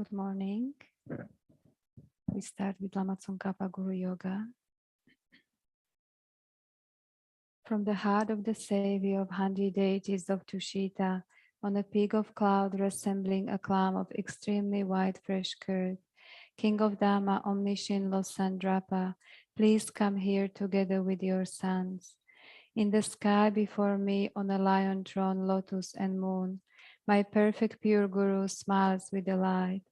Good morning. We start with Lama Tsongkhapa Guru Yoga. From the heart of the Savior of 100 deities of Tushita, on a peak of cloud resembling a clam of extremely white fresh curd, King of Dhamma, omniscient Losandrapa, please come here together with your sons. In the sky before me, on a lion throne, lotus and moon, my perfect pure Guru smiles with delight.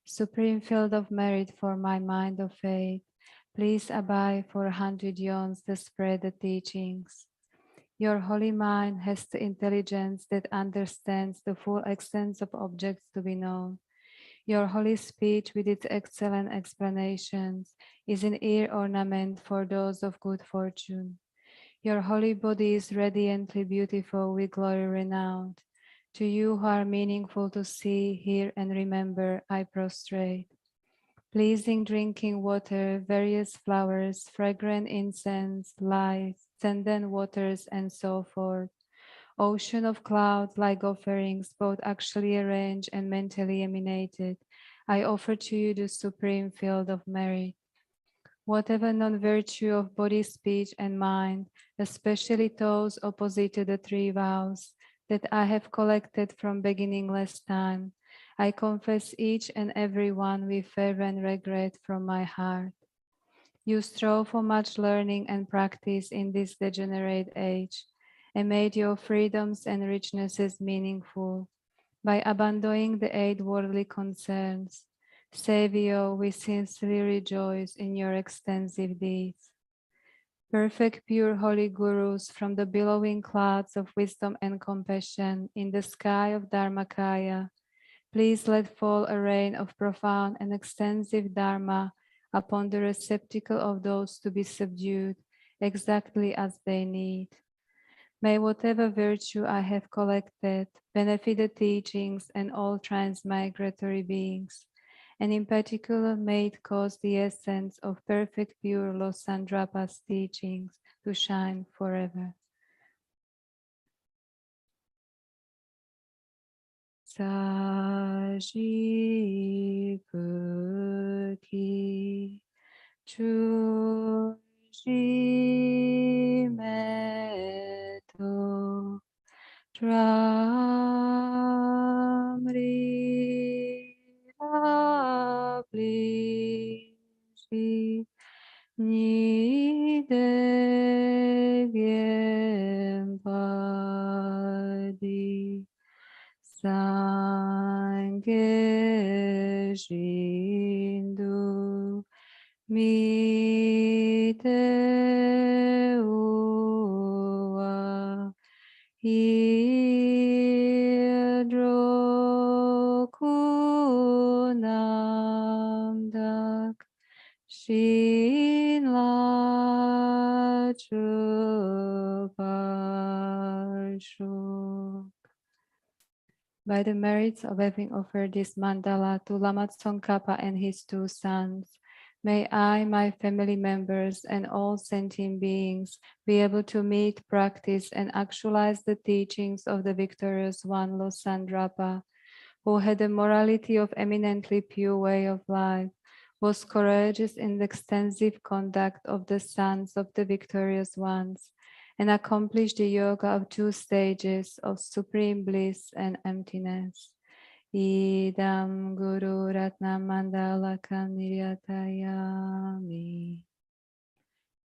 Supreme field of merit for my mind of faith, please abide for 100 yawns to spread the teachings. Your holy mind has the intelligence that understands the full extent of objects to be known. Your holy speech with its excellent explanations is an ear ornament for those of good fortune. Your holy body is radiantly beautiful with glory renowned. To you who are meaningful to see, hear, and remember, I prostrate. Pleasing drinking water, various flowers, fragrant incense, lights, scented waters, and so forth. Ocean of clouds like offerings, both actually arranged and mentally emanated. I offer to you the supreme field of merit. Whatever non-virtue of body, speech, and mind, especially those opposite to the three vows that I have collected from beginningless time, I confess each and every one with fervent regret from my heart. You strove for much learning and practice in this degenerate age, and made your freedoms and richnesses meaningful by abandoning the 8 worldly concerns. Savior, we sincerely rejoice in your extensive deeds. Perfect, pure, holy gurus from the billowing clouds of wisdom and compassion in the sky of Dharmakaya, please let fall a rain of profound and extensive Dharma upon the receptacle of those to be subdued exactly as they need. May whatever virtue I have collected benefit the teachings and all transmigratory beings, and in particular may it cause the essence of perfect pure Losandrapa's teachings to shine forever. Sajipuki Chuji Meto Tramri Rablishi Nidegyempadi Sangye Shindu Mite Uwa Hidrokunamdak Shinla Chuparshu. By the merits of having offered this mandala to Lama Tsongkhapa and his 2 sons, may I, my family members, and all sentient beings be able to meet, practice, and actualize the teachings of the victorious one, Losandrapa, who had a morality of eminently pure way of life, was courageous in the extensive conduct of the sons of the victorious ones, and accomplished the yoga of 2 stages of supreme bliss and emptiness. Idam Guru Ratna Mandalakam Niryatayami.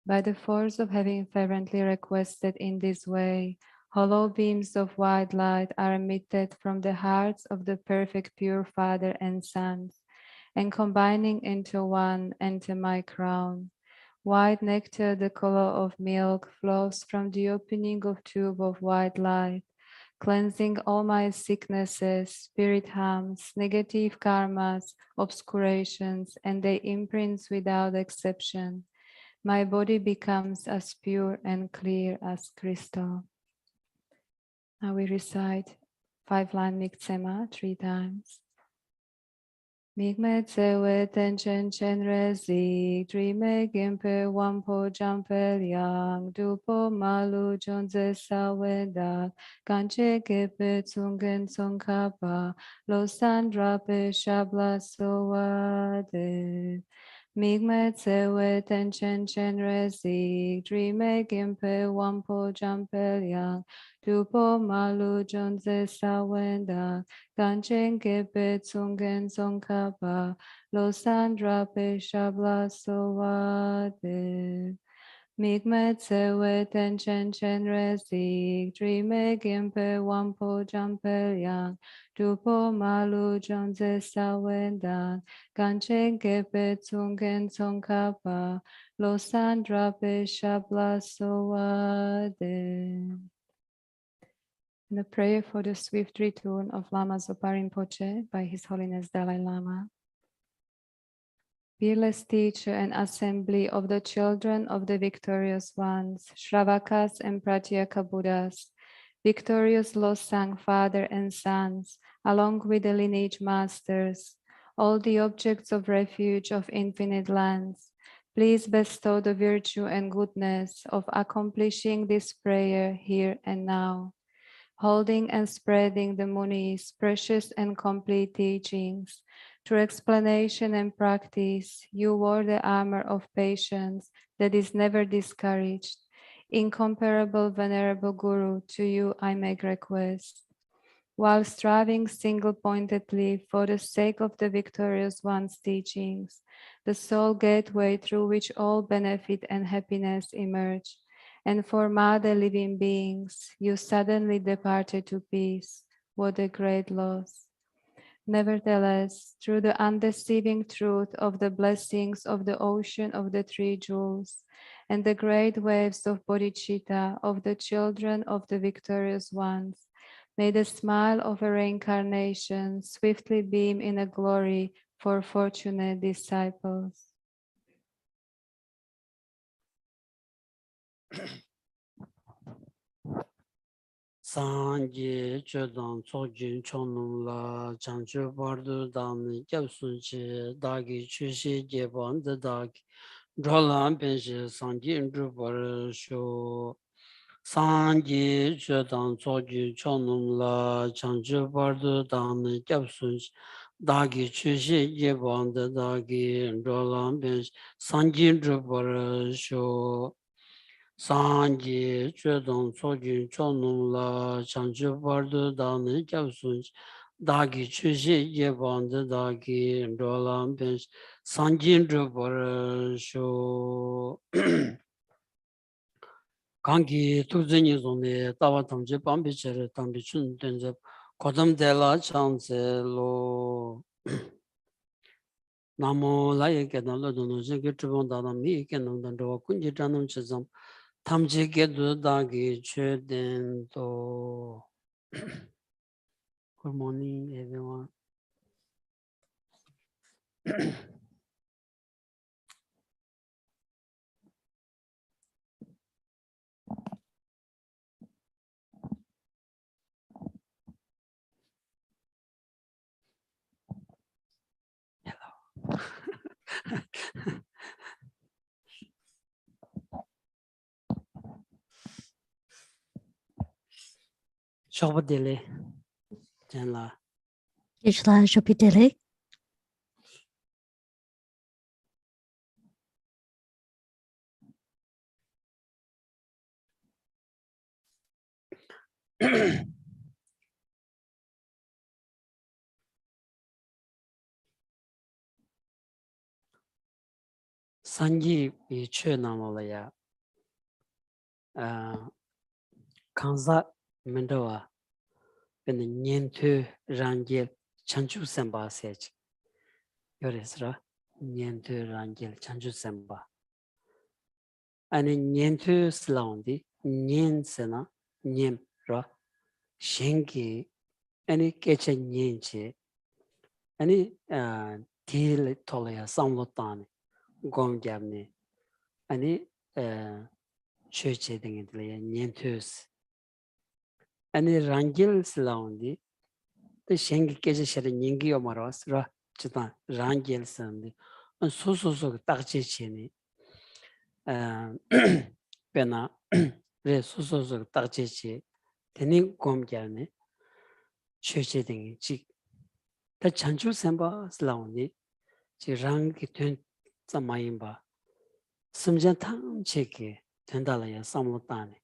By the force of having fervently requested in this way, hollow beams of white light are emitted from the hearts of the perfect pure Father and Sons, and combining into one enter my crown. White nectar, the color of milk, flows from the opening of tube of white light, cleansing all my sicknesses, spirit harms, negative karmas, obscurations, and their imprints without exception. My body becomes as pure and clear as crystal. Now we recite 5-line Miktsema 3 times. Migme tsewe tenchen chen rezi, drime gimpe wampo jampe liang, dupo malu jonze sawenda, kanche gepe tsungen tsongkapa, lo sandrape shabla soade. Migme tsewe tenchen chen rezi, drime gimpe wampo jampe liang, dupo malu jonze sawenda, ganchen gepe tsungen tsongkapa, lo sandrape shabla soade. Migme tsewe tenchen chen rezi, drime gimpe wampo jampe liang, dupo malu jonze sawendan, ganchen gepe tsungen tsongkapa, lo sandrape shabla soade. And a prayer for the swift return of Lama Zopa Rinpoche by His Holiness Dalai Lama. Fearless teacher and assembly of the children of the victorious ones, Shravakas and Pratyeka Buddhas, victorious Losang father and sons, along with the lineage masters, all the objects of refuge of infinite lands, please bestow the virtue and goodness of accomplishing this prayer here and now, holding and spreading the Muni's precious and complete teachings. Through explanation and practice, you wore the armor of patience that is never discouraged. Incomparable Venerable Guru, to you I make request. While striving single-pointedly for the sake of the victorious one's teachings, the sole gateway through which all benefit and happiness emerge, and for mother living beings, you suddenly departed to peace. What a great loss. Nevertheless, through the undeceiving truth of the blessings of the ocean of the three jewels and the great waves of bodhicitta of the children of the victorious ones, may the smile of a reincarnation swiftly beam in a glory for fortunate disciples. Sanje Chodang Tsokjin Chonum La Chancho Bardu Dami Gyapsunchi Dagi Chushi Jeban the Dagi Drolan Penshi Sanjin Drubar Sho Sanje Chodang Tsokjin Chonum La Chancho Bardu Dami Gyapsunchi Dagi Chushi Jeban the Dagi Drolan Penshi Sanjin Drubar Sho Sanji Chudong Sojun Chonung La Chanchu Bardu Dani Kyabsun Dagi Chushi Yeband Dagi Rolam Bench Sanjin Drubar Sho Kangi Tuzini Zone Tawa Tamji Pambicher Tambichun Tenze Kodam Dela Chance Lo Namo Laye Kedan Lodono Jiki Tribon Dada Mi Kenan Dandawa Kunji Janam Chizam Tamji Gedu Dagi Chuden To. Good morning, everyone. Hello. Shobadele. Janla. Ishla Shopidele. Sanji Bichu Namalaya. Kanza Mendoa. When the Nientu Rangil Chanchu Semba Sech. Yoresra. Nientu Rangil Chanchu Semba. And in Nientu Slaundi, Nien Sena, Niem Ra, Shenki, any Kecha Nienche, any Til Tolia Samlotani, Gomjamni, any Church Nientus, any Rangil Slaundi, the Shenki Kecha Ningi Omaros, Ra, 지다 랑겔선데 소소소 딱지치니 베나 레 소소소 딱지치 되니 곰게네 최제등이 다 찬주 셈바 슬라우니 지랑기 된 자마임바 심전탕 체계 된다라야 삼로다네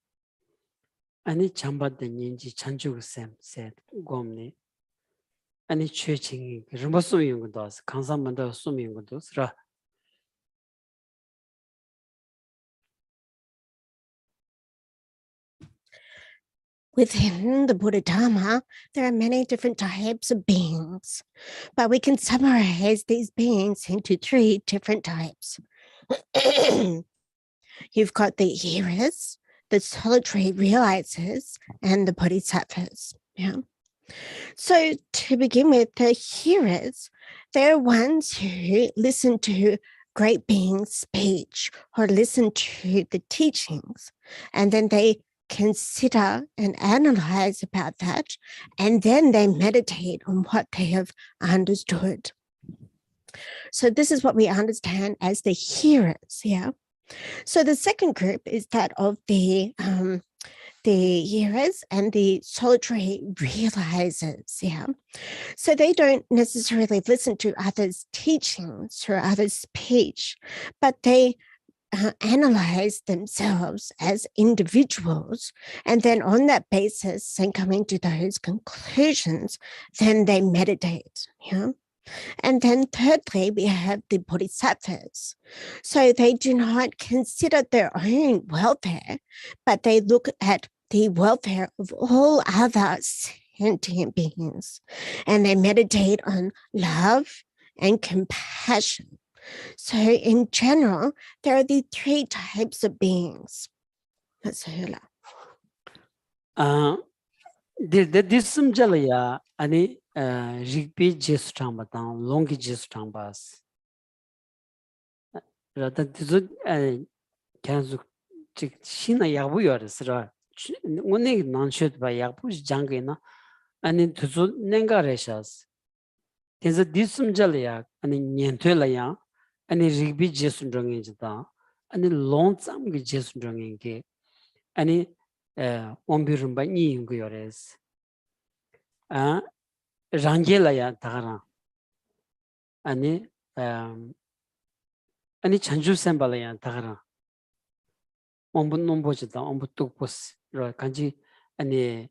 아니 잠바된 인지 찬주 셈세 곰네 아니 최칭이 그런 소용 것도 강산만도 소용 것도 쓰라 Within the Buddha Dharma, there are many different types of beings, but we can summarize these beings into 3 different types. You've got the hearers, the solitary realizers, and the bodhisattvas. Yeah. So to begin with, the hearers, they're ones who listen to great beings' speech or listen to the teachings, and then they consider and analyze about that, and then they meditate on what they have understood. So this is what we understand as the hearers, yeah. So the second group is that of the hearers and the solitary realizers, yeah. So they don't necessarily listen to others' teachings or others' speech, but they analyze themselves as individuals, and then on that basis and coming to those conclusions, then they meditate. Yeah. And then thirdly, we have the bodhisattvas. So they do not consider their own welfare, but they look at the welfare of all other sentient beings, and they meditate on love and compassion. So in general, there are the 3 types of beings. That's Hula. this jalaya ani rigpi jestambatan longi jestambas rata tizu kanzu shina yabu yoresra one nanshut ba yabu jangena ani tizu nengareshas tizu disum jalaya ani nyentelaya ani rigpi jestundronge jita ani longsam ge jestundronge ge ani ombirumba ni yungu yores 랑겔라야 다가라 아니 아니 찬주셈발라야 다가라 엄분 nom보지다 엄부 뚝보스 로 간지 아니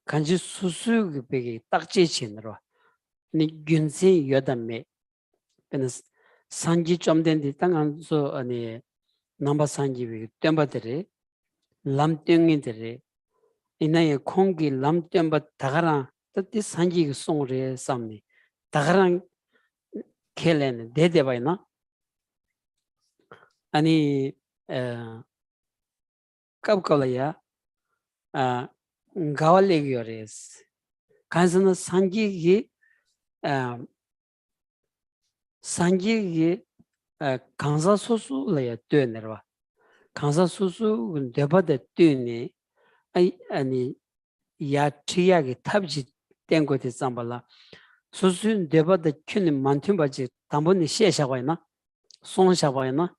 간지 수수 베기 딱지친으로 아니 균세 여담메 베는 산지 좀 된디 땅안서 아니 넘버 산지 비 템바들이 람땡이들이 이나의 공기 람템바 다가라 뜻이 산지 송레 삼니 다가랑 켈레는 대대바이나 아니 갑콜이야 가왈레기어레스 간선은 산지기 산지기 강사소수라야 되네라 강사소수 대바데 되니 아니 야치야기 탑지 땡고데 삼발라 소수는 대바데 큐니 만팀바지 담보니 시에샤바이나 송샤바이나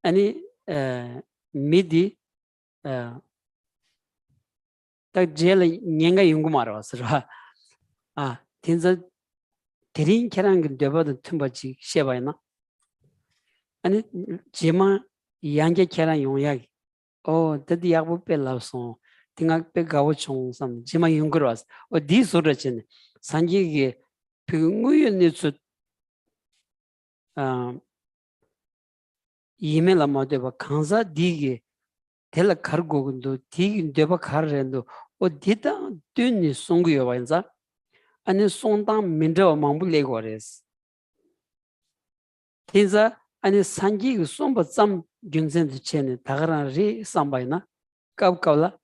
아니 미디 딱 제일 년가 연구마라서라 진짜 대린 계란 대바데 틈바지 시에바이나 아니 제마 양게 계란 용약 드디 약부 뺄라서 띵학 빼가고 총삼 제마 연구로서 디소르진 산지게 병우연에서 이메일 아마데바 강사 디게 텔라 카르고근도 디긴 데바 카르렌도 디다 뚠니 송구요 완자 아니 송당 민저 망불레고레스 진짜 아니 산지 송바 짬 균센드 체네 다가라리 삼바이나 갑갑라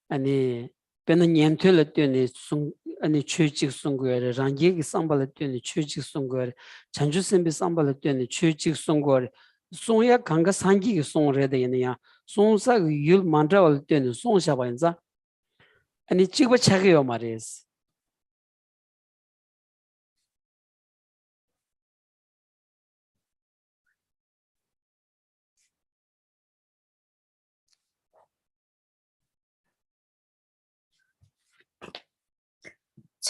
아니 베는 년틀 때니 송 아니 추직 송고에 랑기 삼발을 때니 추직 송고에 잔주선비 삼발을 때니 추직 송고에 송야 강가 산지 송레데냐 송사 율 만드올 때니 송샤바인자 아니 찍어 차게요 말이스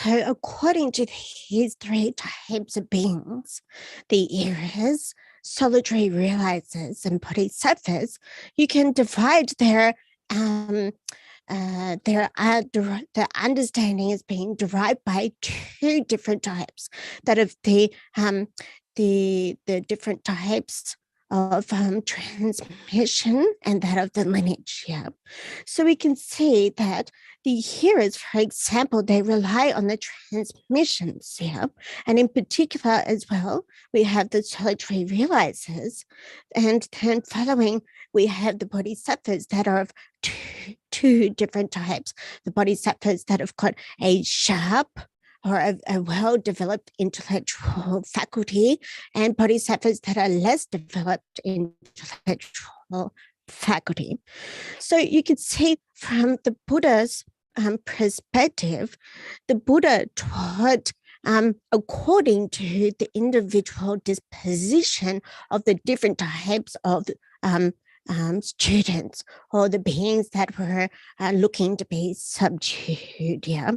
So according to these three types of beings, the eras, solitary realizers, and bodhisattvas, you can divide their understanding is being derived by two different types, that of the different types of transmission and that of the lineage. Yeah, so we can see that the hearers, for example, they rely on the transmissions. Yeah, and in particular as well, we have the solitary realizers, and then following we have the bodhisattvas that are of two different types. The bodhisattvas that have got a sharp or a well-developed intellectual faculty, and bodhisattvas that are less developed intellectual faculty. So you can see from the Buddha's perspective, the Buddha taught according to the individual disposition of the different types of students or the beings that were looking to be subdued. Yeah.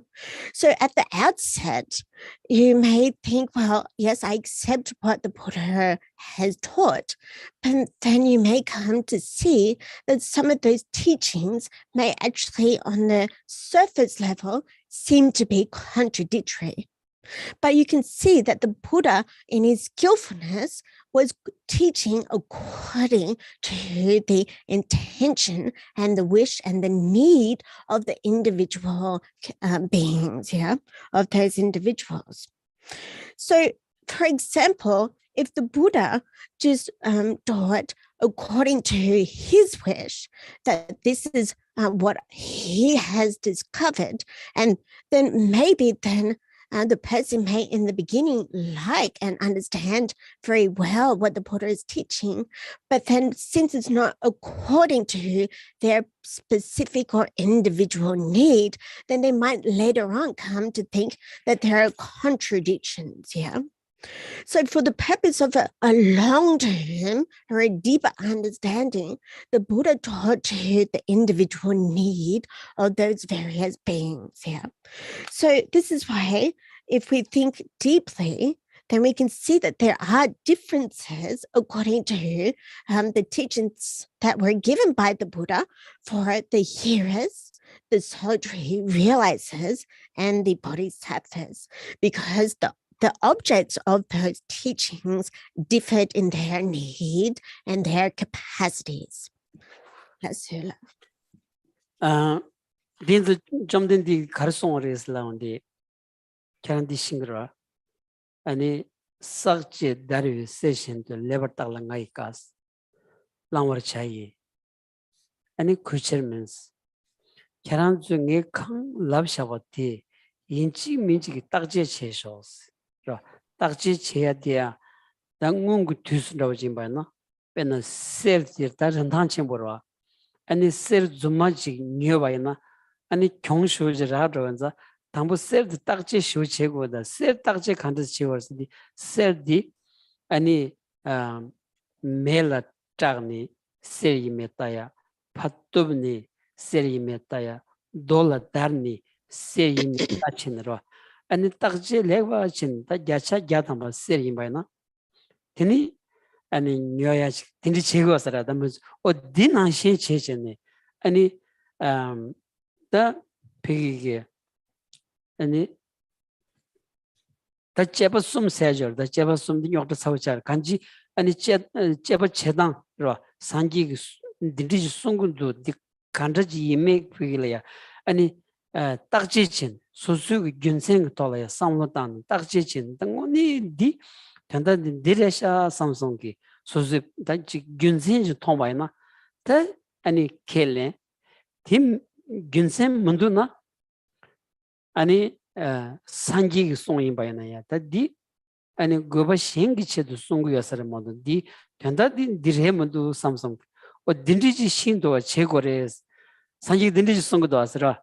So at the outset, you may think, well, yes, I accept what the Buddha has taught, but then you may come to see that some of those teachings may actually on the surface level seem to be contradictory. But you can see that the Buddha, in his skillfulness, was teaching according to the intention and the wish and the need of the individual beings, yeah, of those individuals. So, for example, if the Buddha just taught according to his wish that this is what he has discovered, and then maybe then the person may in the beginning like and understand very well what the Buddha is teaching, but then since it's not according to their specific or individual need, then they might later on come to think that there are contradictions. Yeah. So for the purpose of a long-term or a deeper understanding, the Buddha taught to the individual need of those various beings. Yeah. So this is why if we think deeply, then we can see that there are differences according to the teachings that were given by the Buddha for the hearers, the solitary realizers, and the bodhisattvas, because the objects of those teachings differed in their need and their capacities. That's 딘도 좀 된디 가르송을 했을라운데 그런디 싱그러 아니 삭제 다리 세션도 레버딱랑가이까스 랑워 차이 아니 쿠처면스 그런 중에 강 랍샤버티 인치 민지기 딱제 제소스 딱제 제야 돼야 당문구 뒤스라고 지금 봐나 빼는 셀지 다른 단체 보러 아니 셀 좀마지 녀봐이나 아니 경쇼지라도 원자 당부 셀드 딱지 쇼체고다 셀 딱지 간다 지워서디 셀디 아니 메라 작니 셀이 메타야 팟도브니 셀이 메타야 돌라 다르니 셀이 메타친으로 아니 딱지 레바친 다 야차 야담바 셀이 바이나 되니 아니 녀야 딘지 제거서라 담은 어디나 시체체네 아니 다 비기게 아니 다 제바 숨 세절 다 제바 숨 욕도 사오자 간지 아니 제바 제당로 산지 딘지 숨군도 디 간지 이메 비기려야 아니 딱지친 소수 균생 돌아야 상로단 딱지친 등원이 디 단다 디레샤 삼성기 소수 다지 균생지 통바이나 다 아니 켈레 팀 균생 문두나 아니 산지기 송인 바이나야 다디 아니 고바 생기체도 송구여서를 모두 디 단다디 디레문도 삼성 어 딘디지 신도 제거래 산지 딘디지 송구도 왔으라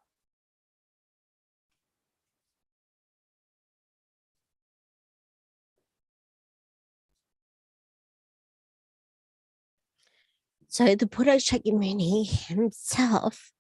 So the Buddha Shakyamuni himself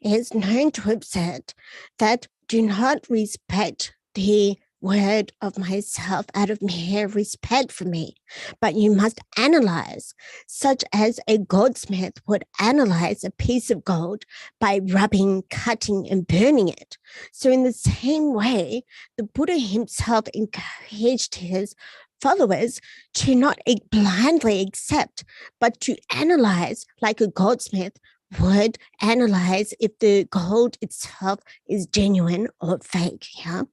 is known to have said that do not respect the word of myself out of mere respect for me, but you must analyze, such as a goldsmith would analyze a piece of gold by rubbing, cutting, and burning it. So in the same way, the Buddha himself encouraged his followers to not blindly accept, but to analyze like a goldsmith would analyze if the gold itself is genuine or fake. Yeah.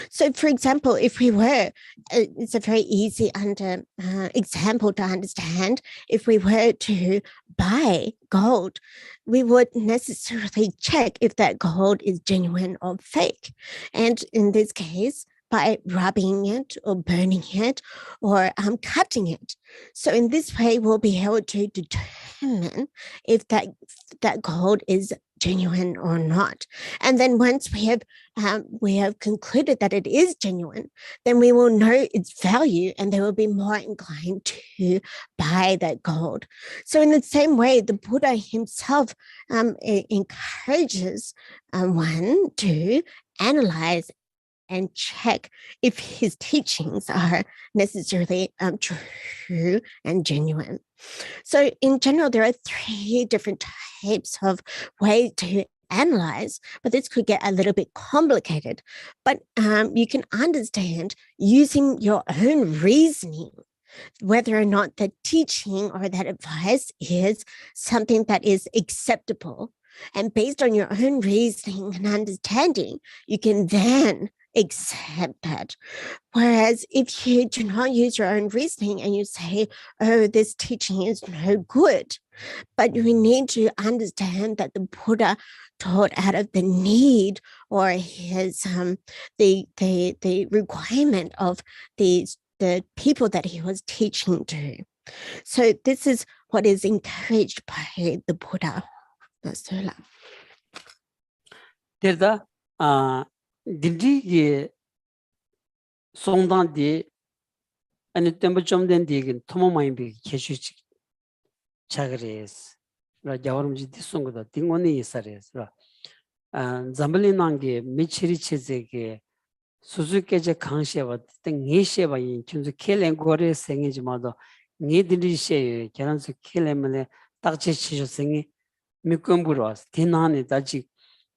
So, for example, if we were, it's a very easy example to understand. If we were to buy gold, we would necessarily check if that gold is genuine or fake. And in this case, by rubbing it or burning it or cutting it. So in this way, we'll be able to determine if that gold is genuine or not. And then once we have concluded that it is genuine, then we will know its value and they will be more inclined to buy that gold. So in the same way, the Buddha himself encourages one to analyze and check if his teachings are necessarily true and genuine. So in general, there are 3 different types of ways to analyze, but this could get a little bit complicated. But you can understand using your own reasoning whether or not the teaching or that advice is something that is acceptable. And based on your own reasoning and understanding, you can then accept that. Whereas if you do not use your own reasoning and you say, oh, this teaching is no good, but we need to understand that the Buddha taught out of the need or his the requirement of the people that he was teaching to. So this is what is encouraged by the Buddha. Derda dindi기 송단디 아니 tempo 좀 된 디긴 토모마인비 계슈치 차그레스 라 자오름지 디송고다 딩원이 있어레스 잠블리난게 미치리체제게 수수께제 강시에와 땡이시에바인 춘수 켈랭고레 생이지마도 니들이시에 계란수 켈레면에 딱지 치셔생이 미건부로스 디나네 다지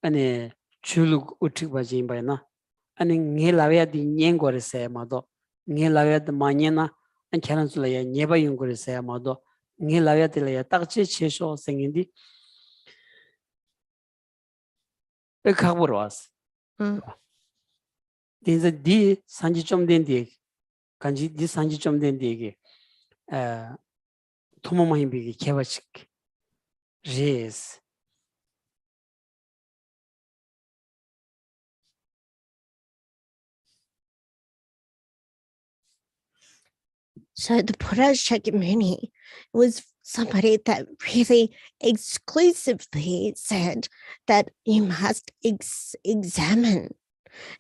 아니 줄룩 우측바진 바이나 아니 녜라야디 녜고레세 마도 녜라야디 마녜나 안 계란술이야 녜바용고레세 마도 녜라야디라야 딱지 치셔 생인디 에 가보러스 These di sanji chom den di kanji di sanji chom den di ge tomo mahimbi ge kewachik res. So the Buddha Shakyamuni was somebody that really exclusively said that you must examine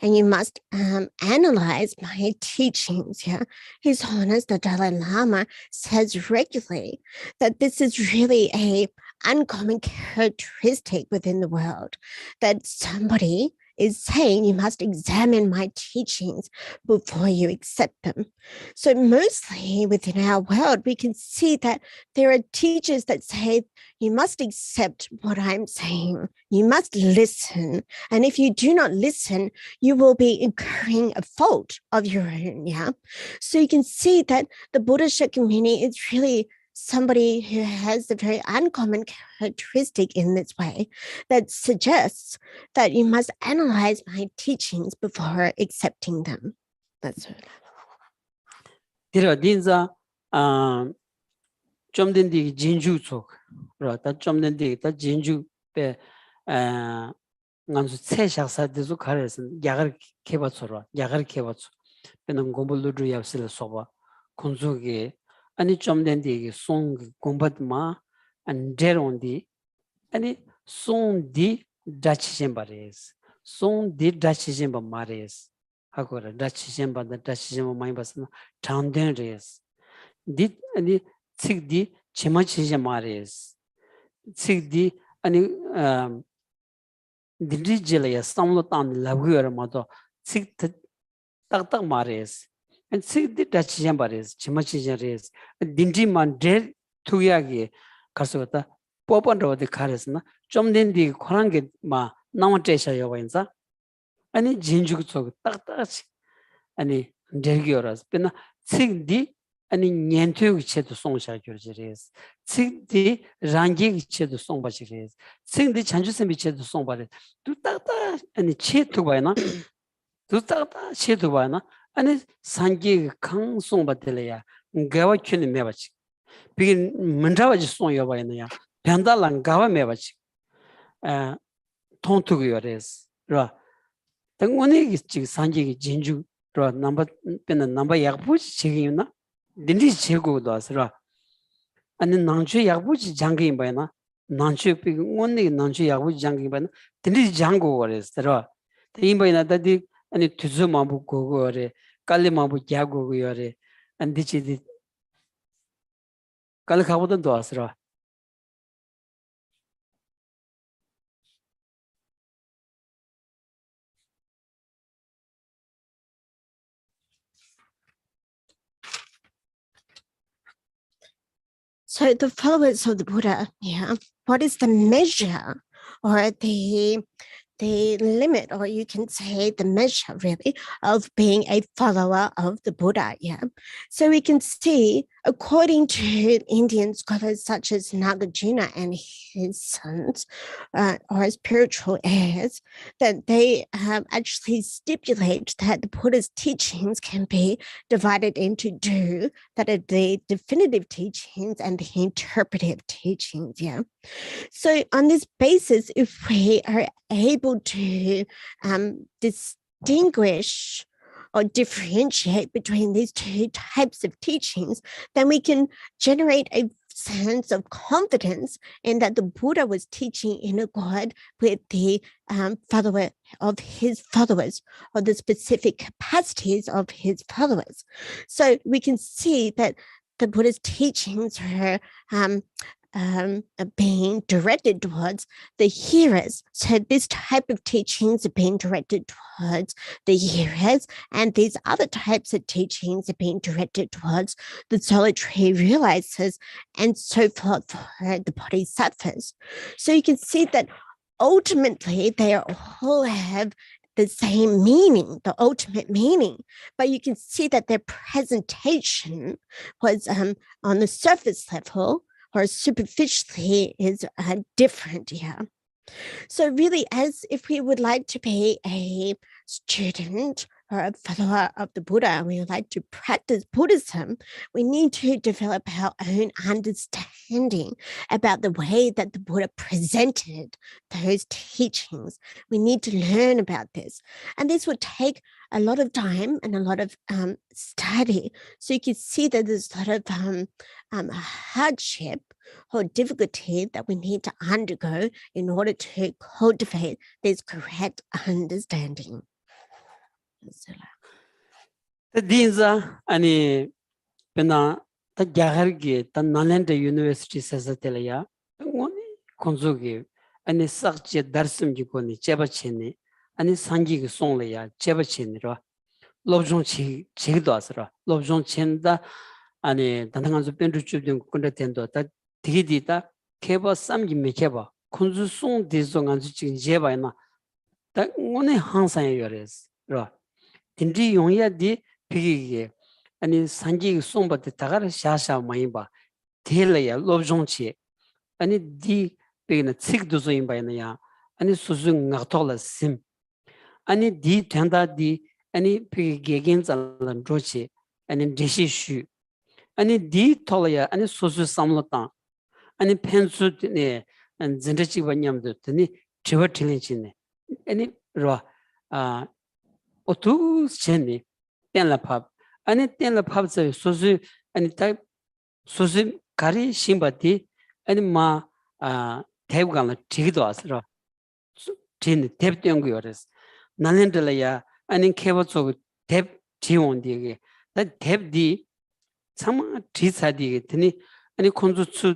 and you must analyze my teachings. Yeah, His Holiness the Dalai Lama says regularly that this is really a uncommon characteristic within the world, that somebody is saying you must examine my teachings before you accept them. So mostly within our world, we can see that there are teachers that say you must accept what I'm saying. You must listen. And if you do not listen, you will be incurring a fault of your own. Yeah. So you can see that the Buddha Shakyamuni is really somebody who has a very uncommon characteristic in this way that suggests that you must analyze my teachings before accepting them. That's it. Dinza Jomdendi Jinju Tok, Rata Jomdendi, that Jinju be Nansu Tseshasa desu Karesan, Yagar Kebatsora, Yagar Kebats, Benam Gombulu Yapsila Soba, Konzugi. Ani Jomdendi song Gombatma and Derondi, any song di Dachimbares, song di Dachimba Mares, Hakora, Dachimba, the Dachimba Mambasana, Town Denres, did any sick di Chimachijamares, sick di any the Digilia, Samlot on Laguer Modo, sick 딱딱 말해스. 안 쓰디 다치장 말해스. 지마치장레스. 딘지만 제 투야기 가서다 뽑은로 어디 가르스나 좀 된디 그런 게마 나한테셔요 와인자. 아니 진주고 딱딱 아니 데기어라스. 근데 쓰디 아니 년퇴기 체도 송샤 교지레스. 쓰디 랑기 체도 송바지레스. 쓰디 잔주선비 체도 송바레. 또 딱딱 아니 체도 봐야나. 또 딱딱 체도 봐야나. 아니 산기 강송바들이야. 가와 큐니 매바치. 비긴 문자바지 송여 봐야나야. 변달랑 가와 매바치. 통투기어레스. 라. 당원이 지 산기 진주 라 넘버 빼는 넘버 약부지 책이나. 딘디 제고도 아스라 아니 난주 약부지 장기인 바이나 난주 비 원리 난주 약부지 장기인 바이나 딘디 장고 거레스라 대인바이나 다디 아니 투즈마부 고고레 깔리마부 야고고요레 안디치디 깔카보던도 아스라 So the followers of the Buddha, what is the measure or the limit, or you can say the measure really, of being a follower of the Buddha? So we can see, according to Indian scholars such as Nagarjuna and his sons, or spiritual heirs, that they actually stipulate that the Buddha's teachings can be divided into two, that are the definitive teachings and the interpretive teachings. So on this basis, if we are able to distinguish or differentiate between these two types of teachings, then we can generate a sense of confidence in that the Buddha was teaching in accord with the follower of his followers, or the specific capacities of his followers. So we can see that the Buddha's teachings are being directed towards the hearers. So this type of teachings are being directed towards the hearers, and these other types of teachings are being directed towards the solitary realizers, and so forth for the bodhisattvas. So you can see that ultimately they all have the same meaning, the ultimate meaning, but you can see that their presentation was on the surface level or superficially is different. So really, as if we would like to be a student or a follower of the Buddha, we would like to practice Buddhism, we need to develop our own understanding about the way that the Buddha presented those teachings. We need to learn about this. And this would take a lot of time and a lot of study. So you can see that there's a lot of hardship or difficulty that we need to undergo in order to cultivate this correct understanding. 디인자 아니 베나 다 야가르게 다 나랜드 유니버시티 세서텔이야 원이 콘조게 아니 싹제 다르슴지 고니 제바체니 아니 산지기 송래야 제바체니로 롭종치 제기도 아서라 롭종첸다 아니 단단한서 변주주된 군데 된도 다 디디다 케바 쌈기 메케바 콘주 송 디송한지 지금 제바이나 다 원에 항상 요레스로 딘디 용야디 피기게 아니 산지 송바데 다가르 샤샤 마이바 텔레야 롭종치 아니 디 베나 칙도조 임바이나야 아니 수중 나토라 심 아니 디 텐다디 아니 피기게 겐잘란 조치 아니 디시슈 아니 디 톨야 아니 수수 삼로타 아니 펜수네 진짜지 바냠도 드니 저버틀린치네 아니 로아 오투 쳔니 땡라팝 아니 땡라팝서 소수 아니 타 소수 가리 심바티 아니 마 대부간을 지기도 왔어 진 대병구여스 나는들이야 아니 케버서 대 지원디게 다 대디 참 지사디게 드니 아니 콘주츠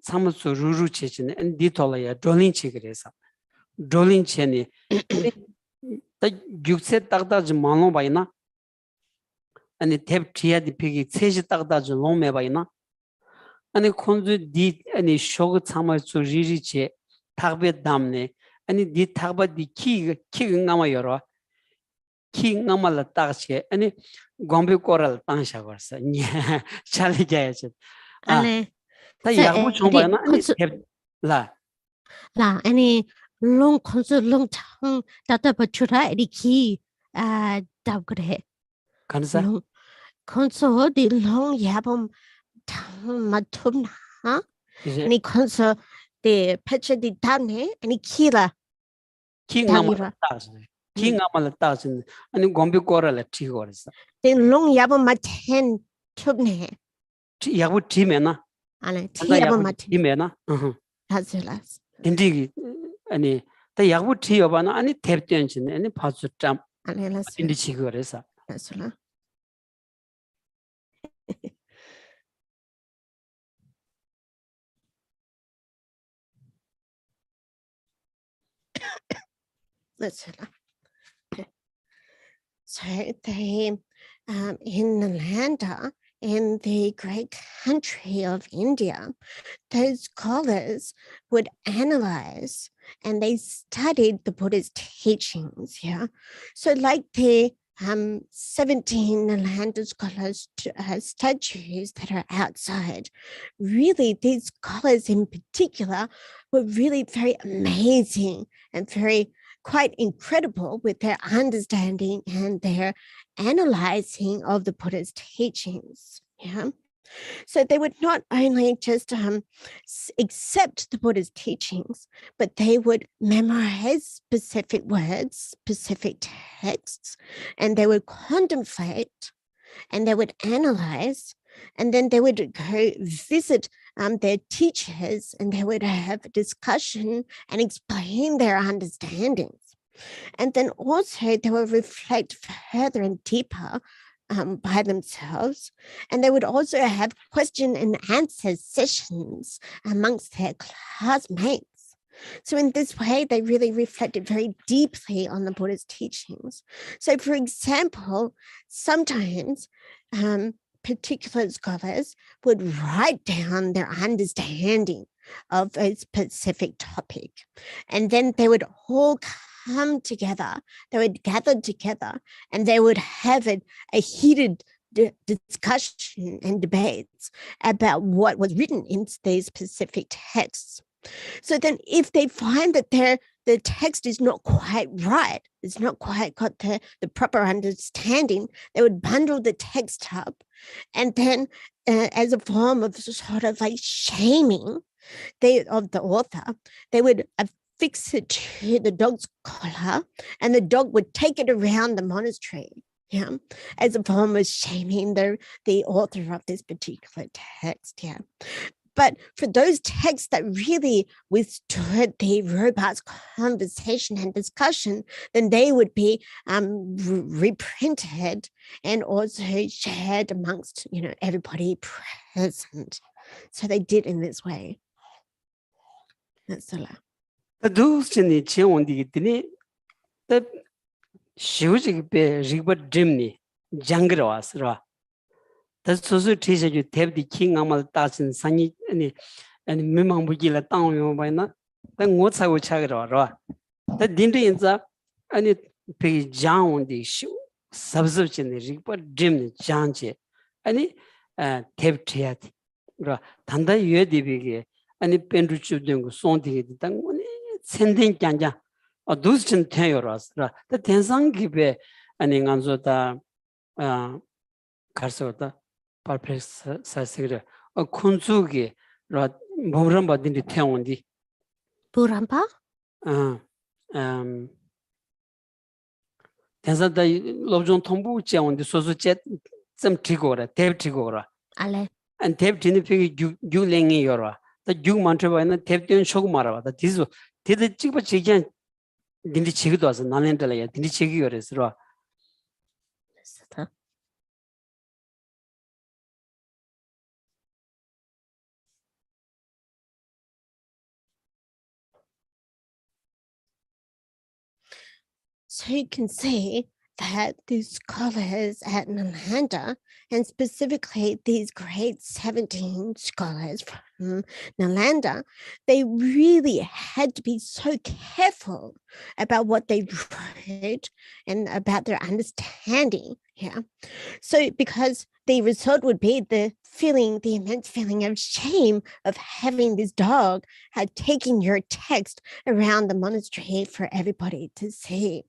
참수 루루체진 아니 디톨이야 돌린치 그래서 돌린체니 다 육세 딱다지 만로 바이나 아니 탭티야디 피기 셋이 딱다주 롱매바이나 아니 콘주 디 아니 쇼그 참을 주 리리체 탁베 담네 아니 디 탁바 디 키가 나마 열어 키 나마라 딱시 아니 gombe koral tangsha gorsa nya chali jayache Ale. ta So, yabu chongba na ani konsu la la ani long konsu long tang tata pachura edi ki dab gre. kansa Long konsu di long yabom tang matum na. Ani konsu di pacha di damne ani ki la ki dabira. ngamala tags ki ngamala tags ani gombe koral ti gorsa Di long yabom maten tubne. yabu ti mena Ale anda ti yabom yabu maten. ti mena Hazilas. 딘디 아니 다 야구 티여바나 아니 탭된진 아니 파수점 Ale las. 딘디 지거래서 Hasula. Hasula. So they, in the land, in the great country of India, those scholars would analyze and they studied the Buddha's teachings. Yeah. So like the 17 land scholars statues that are outside, really these scholars in particular were really very amazing and very quite incredible with their understanding and their analyzing of the Buddha's teachings. Yeah. So they would not only just accept the Buddha's teachings, but they would memorize specific words, specific texts, and they would contemplate and they would analyze, and then they would go visit their teachers and they would have a discussion and explain their understandings. And then also they would reflect further and deeper by themselves. And they would also have question and answer sessions amongst their classmates. So in this way, they really reflected very deeply on the Buddha's teachings. So for example, sometimes particular scholars would write down their understanding of a specific topic. And then they would all come together, they would gather together, and they would have a heated discussion and debates about what was written in these specific texts. So then if they find that the text is not quite right, it's not quite got the proper understanding, they would bundle the text up, and then as a form of sort of like shaming of the author, they would affix it to the dog's collar, and the dog would take it around the monastery, yeah, as a form of shaming the author of this particular text, yeah. But for those texts that really withstood the robust conversation and discussion, then they would be reprinted and also shared amongst, everybody present. So they did in this way. That's all. 두스니 체온디기드니 더 시우지게 리버 드림니 장그라와스라 더 소소 티세주 탭디 킹아말 따신 산이 아니 미망부기라 땅요 바이나 더 고차고 차그라와 더 딘드인자 아니 비 장온디 시 sabsubchini ripa dream janche ani tep thiyati ra thanda yue dibige ani penru chudeng sondi de tang oni sending kyanja duschin theyoras ra ta tensang gibe ani nganzo ta karsota perplex sasigre kunzugi ra mobram badindi theondi Buramba? tensa lobjon tombu cheondi soso chet sem trigora tep trigora Ale. and tep tini pigi gyu lengi yorwa the gyu mantra ba na tep ten shog marwa the this the chigba chigyan dindi chigdo as nalendala ya dindi chigi yores ro So you can see that the scholars at Nalanda, and specifically these great 17 scholars from Nalanda, they really had to be so careful about what they wrote and about their understanding. Yeah. So because the result would be the immense feeling of shame of having this dog taking your text around the monastery for everybody to see.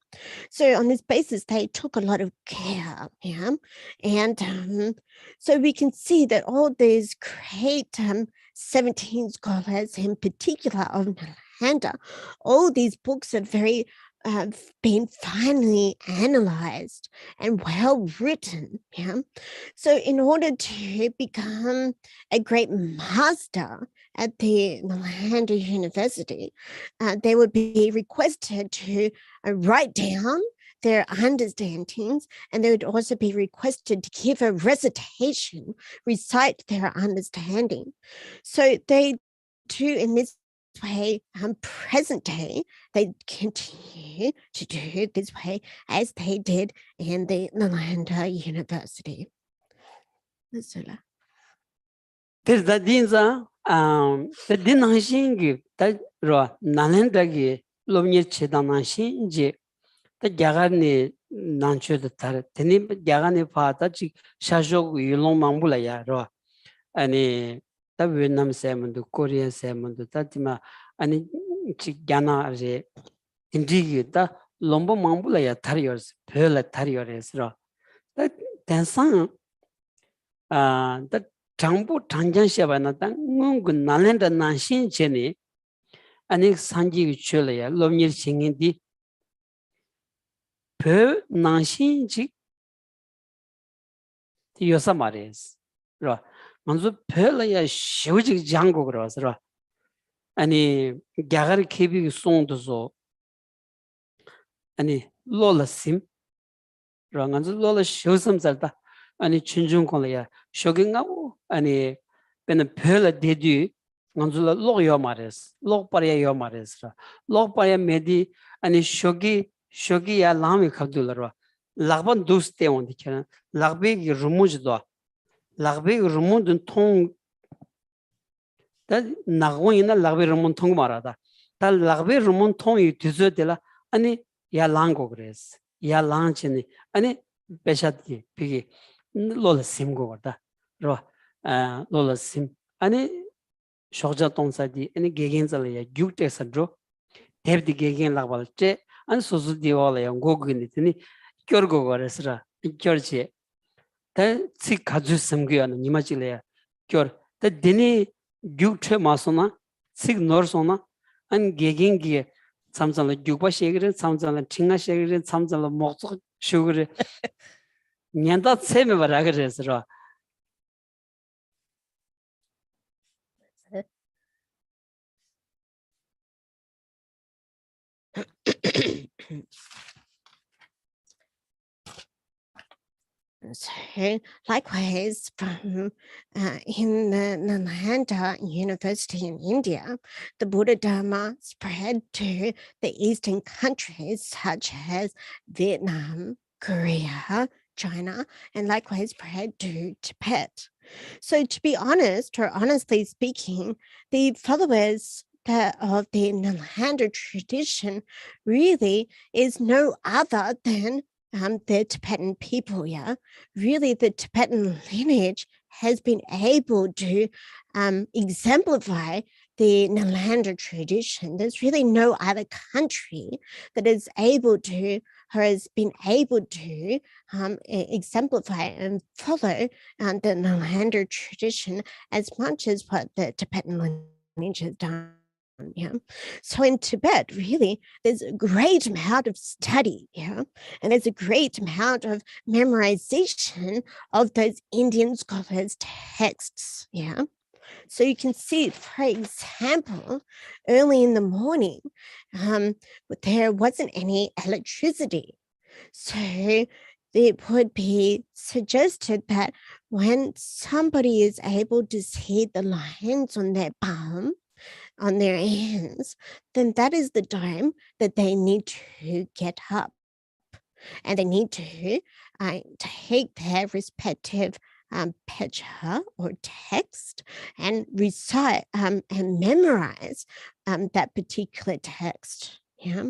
So on this basis, they took a lot of care, yeah, and so we can see that all these great 17 scholars, in particular of Nalanda, all these books are very been finely analyzed and well written, yeah. So in order to become a great master at the Nalanda University, they would be requested to write down their understandings, and they would also be requested to give a recitation, recite their understanding. So they do in this way, present day, they continue to do it this way as they did in the Nalanda University. There's the dinza, the dinashingi, that ra, Nalendagi, Lomir Chedanashinji, the Gagani Nancho the Tar, Tenib Gagani Patachi, Shashok, Yulong Mambulaya, ra, and the Vietnam salmon, the Korean salmon, the Tatima, and Chigana, Indigi, the Lombo Mambulaya Tarriers, Pearl Tarriers, ra. That then song, that 장부 장장시바나당 응그 날랜다 난신 전에 아니 산지 줄이야 롬일 생인디 별 난신지 요사 말이스 라 먼저 별이야 쉬우지 장고 그러서 아니 야가르 케비 송도서 아니 로라심 랑한저 로라 쇼섬살다 아니 춘중콜이야 쇼긴가고 아니 베는 별을 대디 먼저 로요 말이스 로파리야 말이스라 로파리야 메디 아니 쇼기야 라미 카둘라 라번 두스테 온디케나 라베기 루무즈도 라베기 루무든 통 다 나고이나 라베 루문 통 말하다 다 라베 루문 통이 뒤져들라 아니 야 랑고 그레스 야 랑치니 아니 베샤티 비기 로라 심고 거다 로 로라 심 아니 쇼자 동사디 아니 게겐살이야 죽테서도 데브디 게겐 라발체 안 소즈디올이야 고그니티니 겨고 거레스라 겨르치 다 가주 심고야는 니마질이야 겨다 데니 죽테 마소나 식 너르소나 안 게겐기 삼살로 죽바 셰그린 삼살로 팅가 셰그린 삼살로 목적 쇼그리 년다 세메 바라그레스라 So, likewise, from in the Nalanda University in India, the Buddha Dharma spread to the eastern countries such as Vietnam, Korea, China, and likewise spread to Tibet. So, to be honest, or honestly speaking, the followers of the Nalanda tradition really is no other than the Tibetan people, yeah. Really, the Tibetan lineage has been able to exemplify the Nalanda tradition. There's really no other country that is able to, or has been able to exemplify and follow the Nalanda tradition as much as what the Tibetan lineage has done. Yeah. So in Tibet, really, there's a great amount of study, yeah, and there's a great amount of memorization of those Indian scholars' texts, yeah. So you can see, for example, early in the morning, there wasn't any electricity. So it would be suggested that when somebody is able to see the lines on their palm, on their hands, then that is the time that they need to get up. and they need to take their respective picture or text and recite and memorize that particular text. Yeah.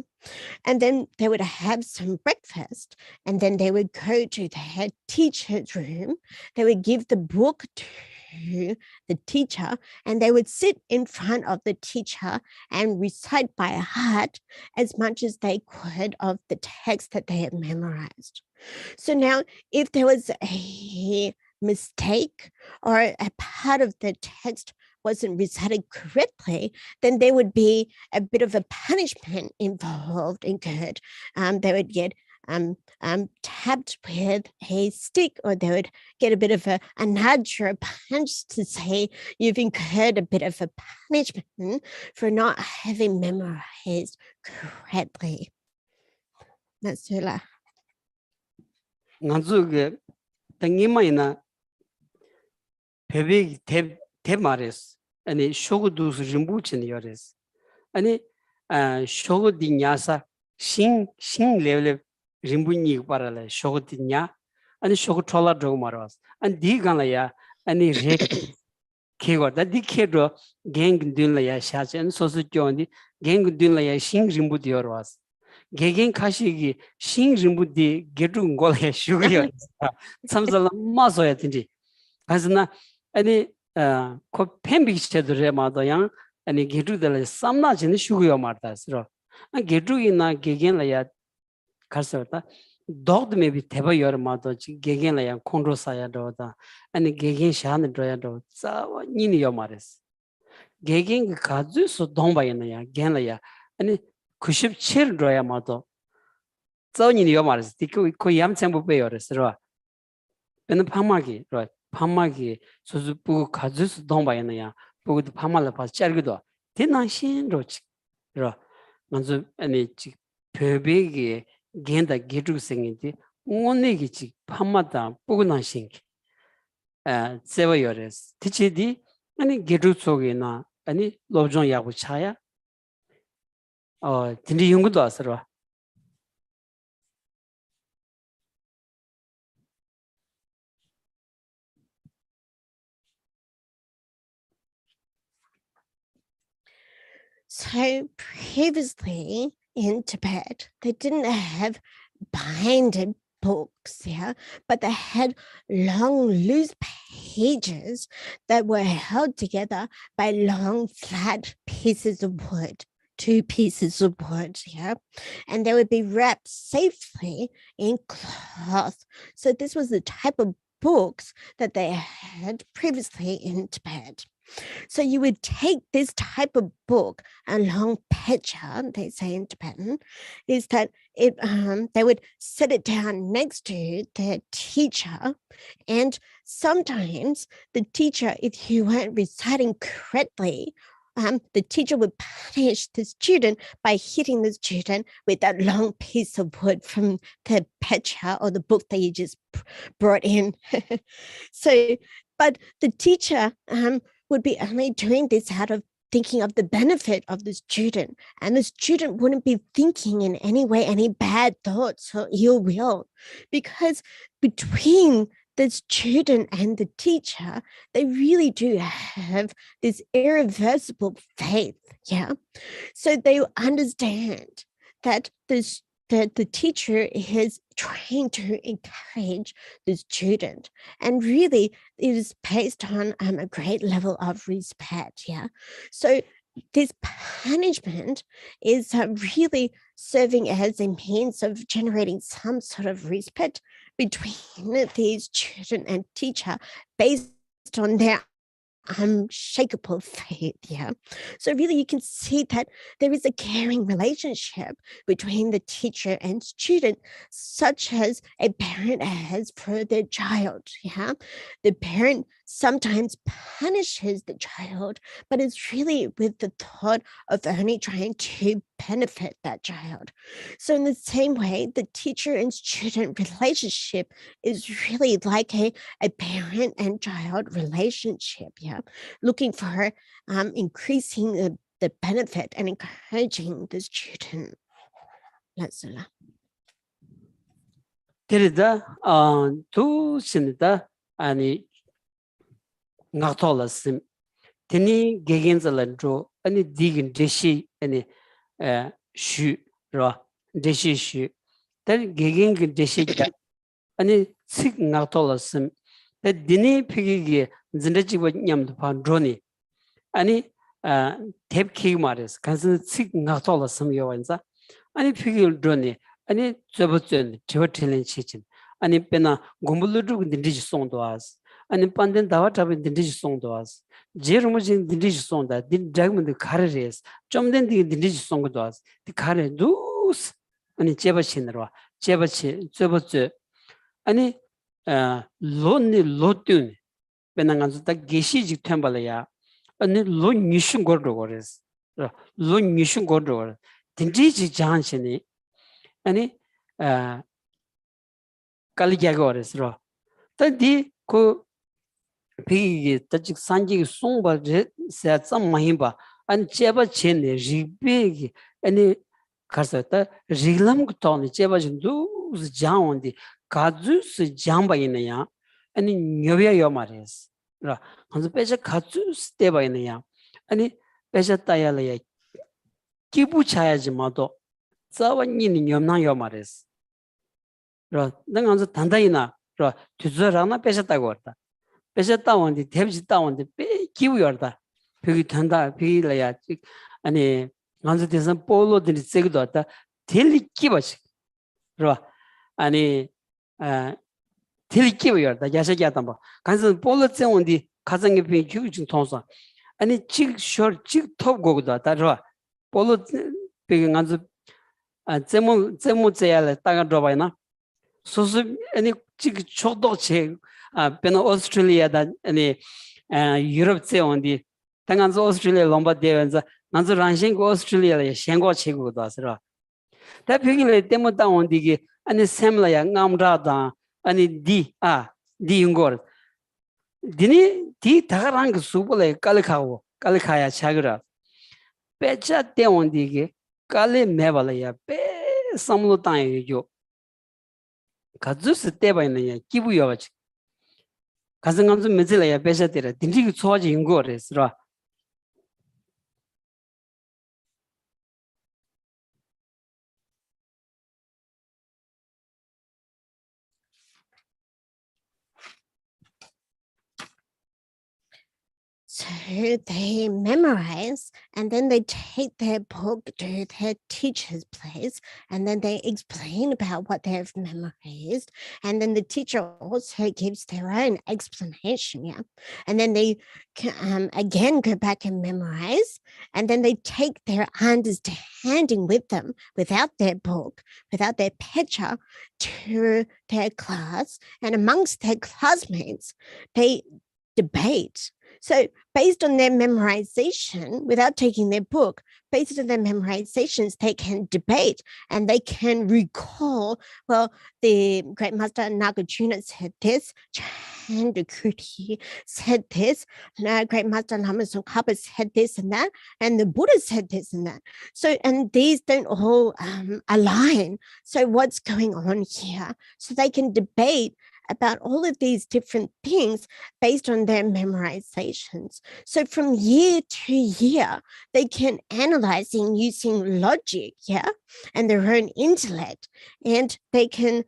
And then they would have some breakfast, and then they would go to their teacher's room. They would give the book to the teacher, and they would sit in front of the teacher and recite by heart as much as they could of the text that they had memorized. So now, if there was a mistake or a part of the text wasn't recited correctly, then there would be a bit of a punishment involved incurred. They would get tapped with a stick, or they would get a bit of a nudge or a punch to say you've incurred a bit of a punishment for not having memorized correctly. That's all. 나중에 당이마이나 베베기 대 말했어. 아니 쇼고두스 림부친 요레스. 아니 쇼고디냐사 신 레벨 림부니 바라래 쇼고디냐 아니 쇼고 톨라드고 말았어. 아니 디간라야 아니 레 케고다 디케로 갱 듄라야 샤젠 소스 존디 갱 듄라야 신 림부디어와스. 개개인 가시기 신림부디 개중 걸에 쉬고요. 참살라 마소야 된지. 그래서나 아니 그 팬비치들에 마도양 아니 개주들 삼나지는 쉬고요 말다스로. 개주이나 개개인라야 가서다 독드메비 대바여 마도 개개인라야 콘로사야도다. 아니 개개인 샤는 줘야도 자와 니니요 말했어. 개개인 가주서 동바이나야 개라야 아니 97 줘야 마도 저니요 말했어. 그 얌창부 배열었어. 근데 파마기 파마기 소수부 가주스 동바이나야 보고도 파마를 봐 짜르기도 대난신로 먼저 아니 벼베기 겐다 기주생인데 오늘이지 파마다 보고난신 세워열었어. 티치디 아니 기주 속에나 아니 로종 야구 차야 진리 연구도 왔어요. So previously in Tibet, they didn't have binded books, yeah, but they had long, loose pages that were held together by long, flat pieces of wood. 2 pieces of wood, yeah, and they would be wrapped safely in cloth. So this was the type of books that they had previously in Tibet. So you would take this type of book, a long pecha, they say in Tibetan, is that it they would set it down next to their teacher, and sometimes the teacher, if you weren't reciting correctly, the teacher would punish the student by hitting the student with that long piece of wood from the pecha or the book that you just brought in. So, but the teacher would be only doing this out of thinking of the benefit of the student, and the student wouldn't be thinking in any way any bad thoughts or ill will, because between the student and the teacher, they really do have this irreversible faith, yeah? So they understand that the teacher is trying to encourage the student, and really it is based on a great level of respect, yeah? So this punishment is really serving as a means of generating some sort of respect between the student and teacher based on their unshakable faith, yeah. So really you can see that there is a caring relationship between the teacher and student, such as a parent has for their child, yeah. The parent sometimes punishes the child, but it's really with the thought of only trying to benefit that child. So in the same way, the teacher and student relationship is really like a parent and child relationship, yeah, looking for increasing the benefit and encouraging the student. That's it. 데리다 두 신이다 아니 나토라스 테니 게겐절란조 아니 디긴 제시 아니 슈라 제시 슈 데 게겐 제시 아니 식 나토라스 데 디니 피기게 진짜지고 냠도 판드로니 아니 탭키 말스 간스 식 나토라스 요원자 아니 피기를 드로니 아니 저버전 저버틀린 치친 아니 페나 곰불루드 딘디지 송도아스 아니 판덴 다와 잡은 딘디지 송도아스 제르무진 딘디지 송다 딘 자그문데 카레레스 좀된 딘디지 송도아스 디 카레 두스 아니 제버신으로 제버치 저버츠 아니 론니 로튠 페나간스 다 게시지 템발이야 아니 론 니슌 거르 거레스 론 니슌 거르 딘디지 장신이 아니 칼리자고레스로 tādi ko pigi tajik sanji songba se tsam mahimba an cheba chene ribe ani karsa ta riglam ko tone cheba jindu jaondi kazu se jamba ina ya ani nyobya yo mares ra hanzo peja kazu ste ba ina ya ani peja tayala ya kibu chaya jimado tsawa ni nyomna yo mares ra nang 단다이나 라 투저라나 빼셨다고 왔다. 빼셨다 원디 대비지다 원디 빼 기우였다. 벽이 단다 비라야 아니 간서 대선 볼로들이 세기도 왔다. 델리 기버시. 그러 아니 델리 기우였다. 야세기하다 뭐. 간서 볼로 쩨원디 가정의 비 규중 통사. 아니 직톱 고고도 왔다. 그러 볼로 비 간서 제모 제야를 따가 들어봐이나. 소수 아니 지금 초도체 베나 오스트레일리아다 아니 유럽 제원디 당한서 오스트레일리아 롬바 대원자 난저 란싱고 오스트레일리아에 생고 치고도 왔으라 대표기를 때문에 온디기 아니 샘라야 남라다 아니 디인고 디니 디 다가랑 그 수불에 깔카야 차그라 배차 때온디기 깔레 메발이야 배 삼로 땅이죠 가즈스 때바이는 기부여가지 가슴감수 메질라야 배셔들아 딘지기 초아지 인거레스라 So they memorize and then they take their book to their teacher's place and then they explain about what they've memorized. And then the teacher also gives their own explanation. Yeah. And then they again go back and memorize. And then they take their understanding with them without their book, without their picture to their class. And amongst their classmates, they debate. So based on their memorization, without taking their book, based on their memorizations, they can debate and they can recall, well, the great master Nagarjuna said this, Chandrakurti said this, great master Lama Tsongkhapa said this and that, and the Buddha said this and that. So, and these don't all align. So what's going on here? So they can debate about all of these different things based on their memorizations. So from year to year, they can analyze using logic, and their own intellect, and they can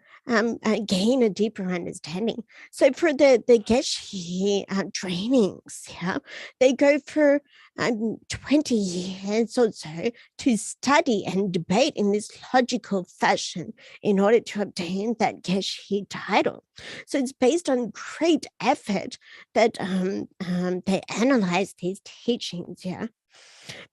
gain a deeper understanding. So for the Geshe trainings, they go for 20 years or so to study and debate in this logical fashion in order to obtain that Geshe title. So it's based on great effort that they analyze these teachings,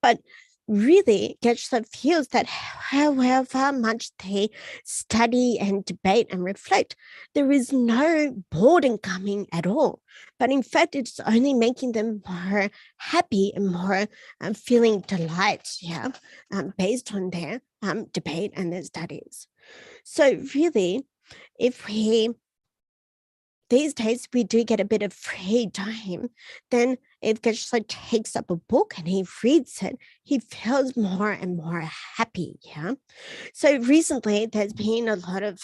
But really, Geshe feels that however much they study and debate and reflect, there is no boredom coming at all. But in fact, it's only making them more happy and more feeling delight, based on their debate and their studies. So really, if we these days we do get a bit of free time. Then if Geshe takes up a book and he reads it, he feels more and more happy. Yeah. So recently there's been a lot of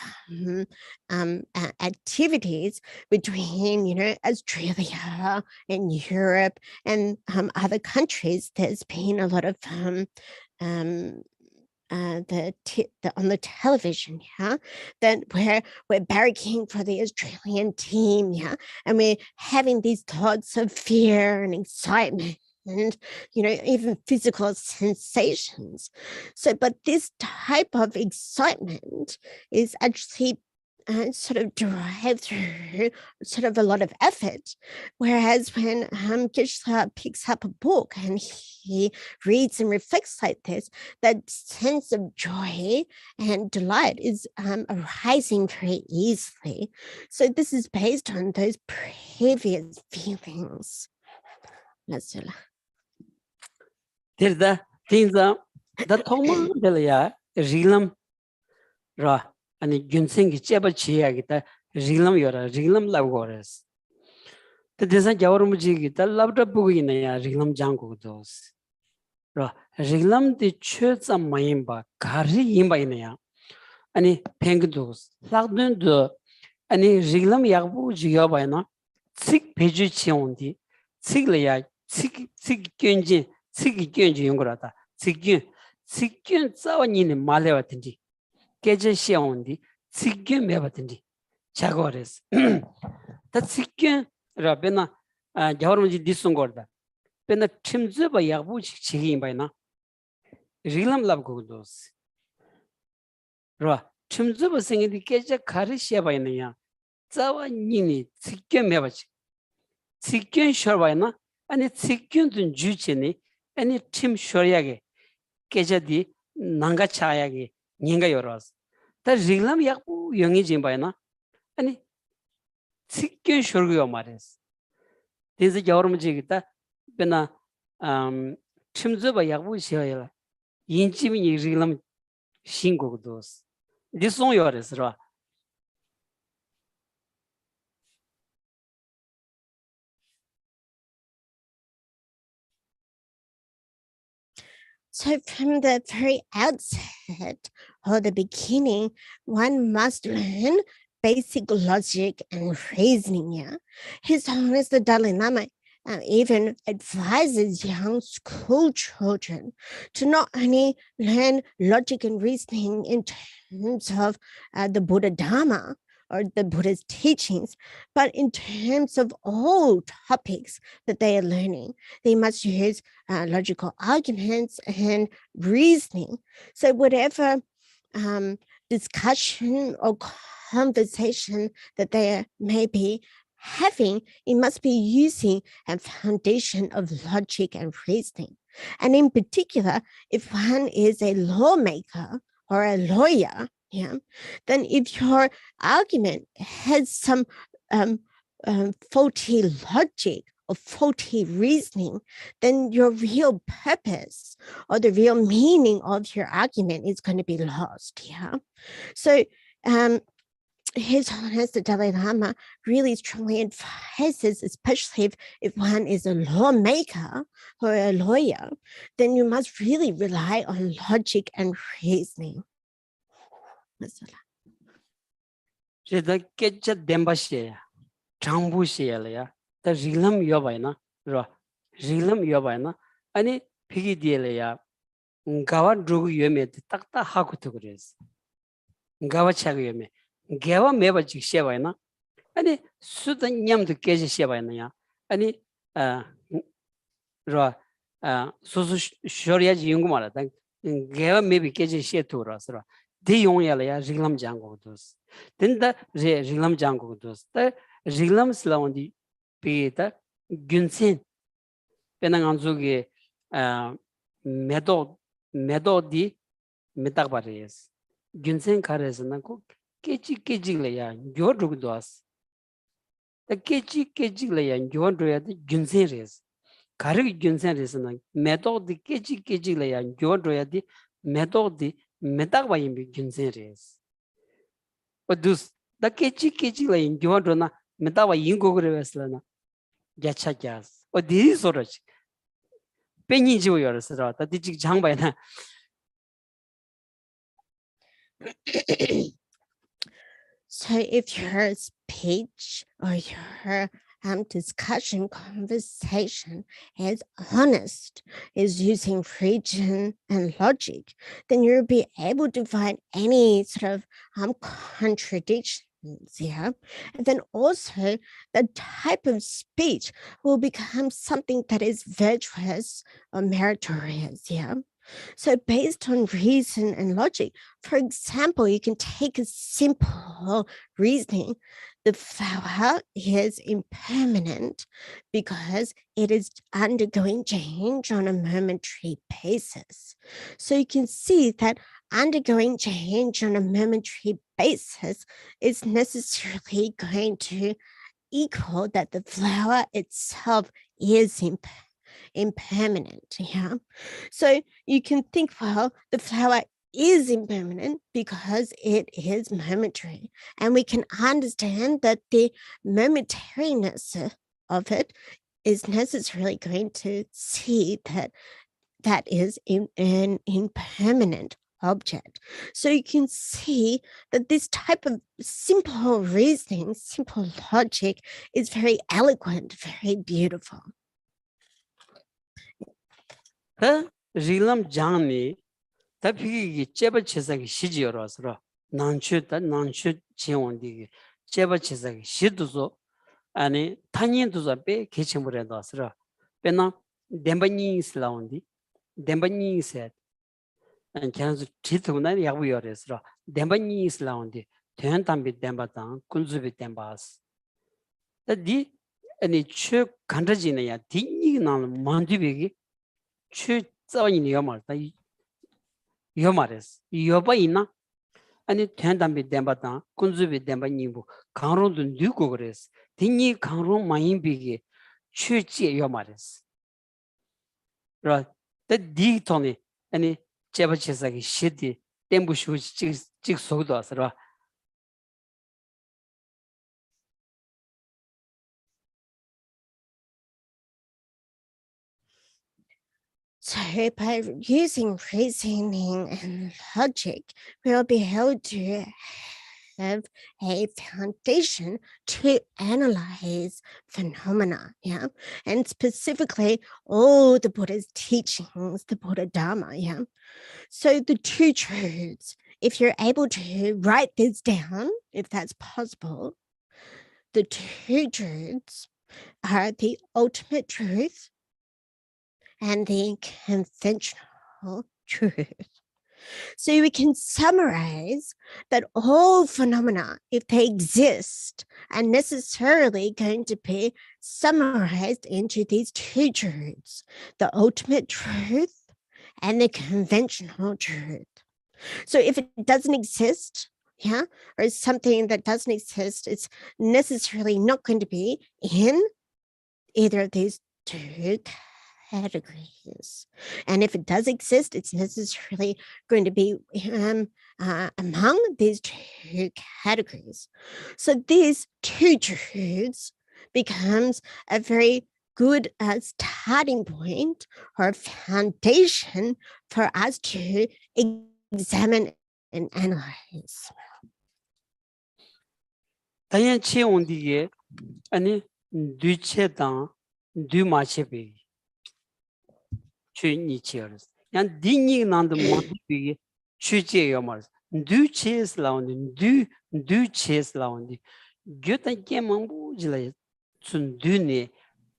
activities between, Australia and Europe and other countries. There's been a lot of on the television, yeah, that we're barracking for the Australian team, yeah, and we're having these thoughts of fear and excitement and even physical sensations. So, but this type of excitement is actually sort of derived through sort of a lot of effort. Whereas when Geshe picks up a book and he reads and reflects like this, that sense of joy and delight is arising very easily. So this is based on those previous feelings. There's the things the Thoma Delia, Rilam Ra, and the Junsing Chebachiagita, Rilam Yora, Rilam Lavores. The Desa Jaurumujigita loved a bugina, Rilam Jango those. Ra, Rilam the church of Mayimba, Kari Imbainea, and a Pengdos, Lagdun do, and a Rilam Yabu Giobana, sick Pejuchiondi, Siglia, sick Genji. Siki Genji Yungurata, Sigun, Sawanini Malevatindi, Geshe Shiondi, Sigun Mevatindi, Chagores. That Sigun Rabena Jaurumuji Disungorda, Bena Chimzuba Yabuch Chigim by na Rilam Labgodos. Ra Chimzuba singing the Geshe Karishia by Naya, Zawa Nini, Sigun Mevach, Sigun Sharvina, and it's Sigun Juchini. Any team shoryage, Kejadi, Nanga Chayage, Ninga Yoros. The Rilam Yaku Yongi Jimbaina, and Sikin Shurgio Mares. This is Yormjigita, Bena Chimzuba Yaku Shayla, Yinchimi Rilam Shingo dos. This on yours, Ra. So from the very outset or the beginning, one must learn basic logic and reasoning. Yeah, His Holiness the Dalai Lama even advises young school children to not only learn logic and reasoning in terms of the Buddha Dharma or the Buddha's teachings, but in terms of all topics that they are learning. They must use logical arguments and reasoning. So whatever discussion or conversation that they may be having, it must be using a foundation of logic and reasoning. And in particular, if one is a lawmaker or a lawyer, then if your argument has some faulty logic or faulty reasoning, then your real purpose or the real meaning of your argument is going to be lost. So His Holiness the Dalai Lama really strongly advises, especially if one is a lawmaker or a lawyer, then you must really rely on logic and reasoning. The Ketcha Dembashe, Chambushia, the Rilam Yobaina, Ra, Rilam Yobaina, and Piggy Delia, Gawa Drugu Yeme, the Takta Hakutugres, Gawa Chagame, Gava Mebachi Shevaina, and Sudan Yam to Geshe Shevaina, and Ra, Shoria Yungmara, Gava maybe Geshe Sheturas. The young Yalaya Rilam Jango dos. Then the Rilam Jango dos. The Rilam Slaundi Peter Gunsin Penanganzuge Medodi Metabares. Gunsin Karesanaco, Kechi Kejilaya, Jordugdos. The Kechi Kejilaya and Jordria the Gunsin Kari Gunsin Resana, Medodi Kechi Kejilaya and Jordria the Medodi. Metagwayim Gunseres. But those the Kechi like Jordana 메다와 인고그래 veslana 야차갸스 어디 소라지 뺑이 지고 열었어 다 뒤직 장바이나 So if your speech or your discussion conversation is honest, is using reason and logic, then you'll be able to find any sort of contradictions. Yeah. And then also the type of speech will become something that is virtuous or meritorious. Yeah. So based on reason and logic, for example, you can take a simple reasoning. The flower is impermanent because it is undergoing change on a momentary basis. So you can see that undergoing change on a momentary basis is necessarily going to equal that the flower itself is impermanent. Yeah. So you can think, well, the flower is impermanent because it is momentary. And we can understand that the momentariness of it is necessarily going to see that that is an impermanent object. So you can see that this type of simple reasoning, simple logic is very eloquent, very beautiful. 다 릴람 장니 다 비기 제바체사기 시지여라서 난추다 난추 지원디기 제바체사기 시도서 아니 타니도서 베 개침물에다서 베나 뎀바니스라운디 뎀바니세 안 찬스 티토나 야부여레서 뎀바니스라운디 대한담비 뎀바당 군주비 뎀바스 다디 아니 추 간다지네야 디니나는 만디비기 추 자원이 요말다 요말레스 요바이나 아니 텐담비 뎀바다 군주비 뎀바니부 강론도 누고 그랬어 디니 강론 마인비기 추지 요말레스 라 디토니 아니 제바체사기 시디 템부슈 직 속도 왔어라 So by using reasoning and logic, we'll be able to have a foundation to analyze phenomena, yeah, and specifically all the Buddha's teachings, the Buddha Dharma, yeah. So the two truths, if you're able to write this down, if that's possible, the two truths are the ultimate truth and the conventional truth. So we can summarize that all phenomena, if they exist, are necessarily going to be summarized into these two truths, the ultimate truth and the conventional truth. So if it doesn't exist, yeah, or something that doesn't exist, it's necessarily not going to be in either of these two categories. And if it does exist, it's necessarily going to be among these two categories. So these two truths becomes a very good starting point or foundation for us to examine and analyze. 다yan cheondi게 아니 뒤체당 뒤마체비 추니치어스 양 딩이 난도 마비게 추제요 말 뒤체스 라운드 뒤체스 라운드 götake mambujla tsundune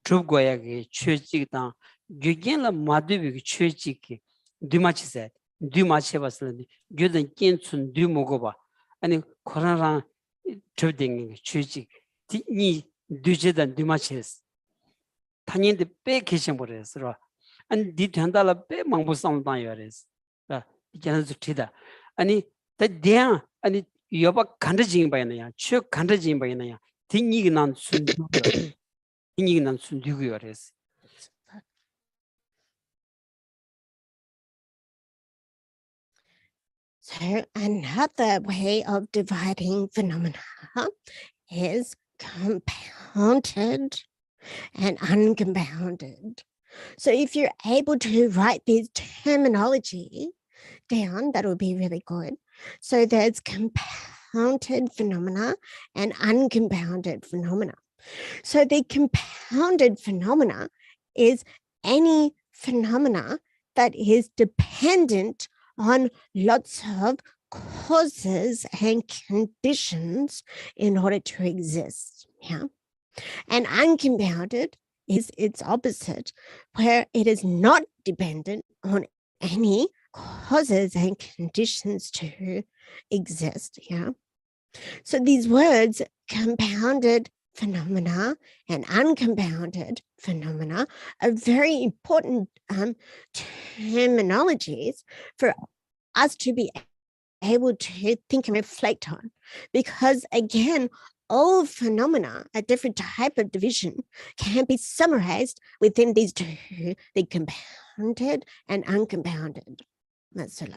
trubgoyage 추지당 gygenla madubi 추지기 뒤마치세 뒤마체바슬니 göden kensun 뒤모고바 아니 코로나랑 트딩 추지 니 뒤제단 뒤마체스 타니데 빼 계신 버렸어 아니 디 된달라 빼 망부상당 요레스 아 이제는 좋다 아니 대대 아니 여바 간다진 바이나야 추 간다진 바이나야 딩이 난 순두고 딩이 난 순두고 요레스 So another way of dividing phenomena is compounded and uncompounded. So if you're able to write these terminology down, that would be really good. So there's compounded phenomena and uncompounded phenomena. So the compounded phenomena is any phenomena that is dependent on lots of causes and conditions in order to exist. Yeah. And uncompounded is its opposite, where it is not dependent on any causes and conditions to exist. Yeah. So these words, compounded phenomena and uncompounded phenomena, are very important terminologies for us to be able to think and reflect on, because again, all phenomena, a different type of division, can be summarized within these two, the compounded and uncompounded. That's all.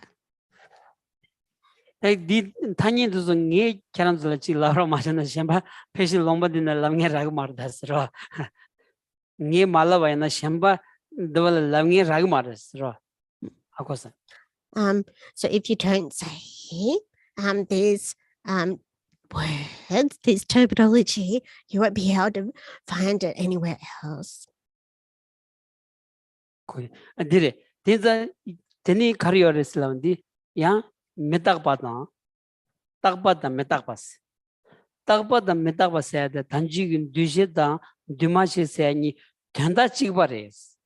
디 타니도 게 캐런들지 라로 마찬가지 셴바 페실 롬바디나 람게라고 말다스로 게 말라바이나 셴바 더발 람게 라고 말다스로 하고서 So if you don't say these words, this terminology, you won't be able to find it anywhere else. 디레 디자 데니 카리오레슬라운디 야 메딱바다 딱바다 메딱바스 딱바다 메딱바스야데 단지긴 뒤제다 뒤마시세니 된다 찍바레스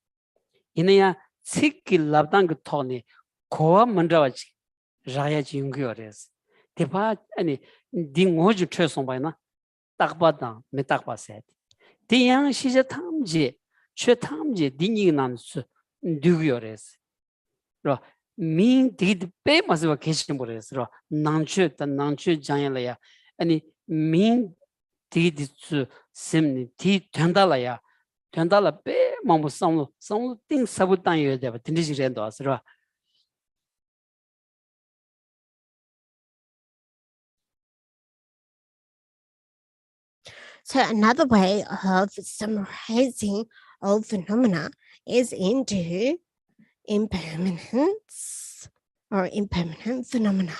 이내야 식기 랍당 그 토니 고와 먼저와지 라야지 용기어레스 대파 아니 딩오주 최송바이나 딱바다 메딱바스 디양 시제 탐지 최탐지 딩이난스 누구여레스 로 민 디드 빼마스와 계신 거래서 난추 장야라야 아니 민 디디츠 심니 디 된달라야 된달라 빼 마무 상로 띵 사부탄 여대 딘디지렌도 아스로 So another way of summarizing all phenomena is into impermanence or impermanent phenomena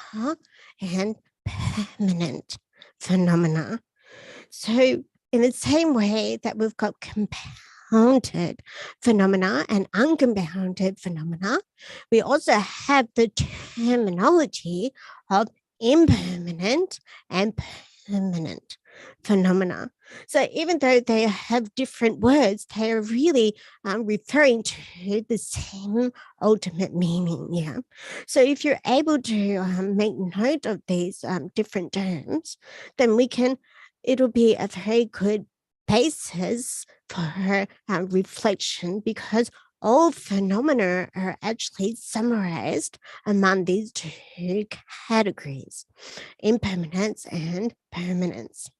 and permanent phenomena. So in the same way that we've got compounded phenomena and uncompounded phenomena, we also have the terminology of impermanent and permanent phenomena. So even though they have different words, they are really referring to the same ultimate meaning. Yeah. So if you're able to make note of these different terms, then it'll be a very good basis for reflection, because all phenomena are actually summarized among these two categories, impermanence and permanence.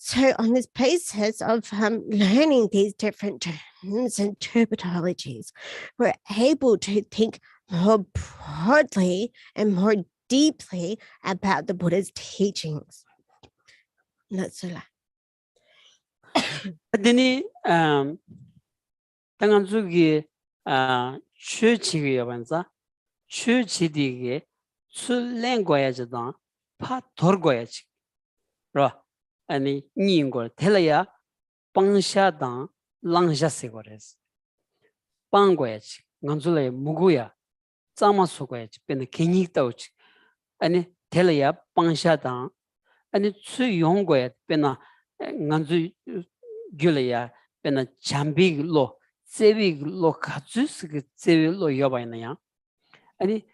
So on this basis of learning these different terms and terminologies, we're able to think more broadly and more deeply about the Buddha's teachings. That's all. 아드니 당한주기 추치기여 반자 추치디게 술랭고야지다 파 돌고야지 로 아니 니인걸 텔라야 빵샤당 랑샤세고레스 빵고야지 간줄에 무구야 짜마소고야지 베네 개닉다우지 아니 텔라야 빵샤당 아니 추용고야 베나 간주 귤이야 베나 잠비로 세비로 가주스게 세비로 여바이나야 아니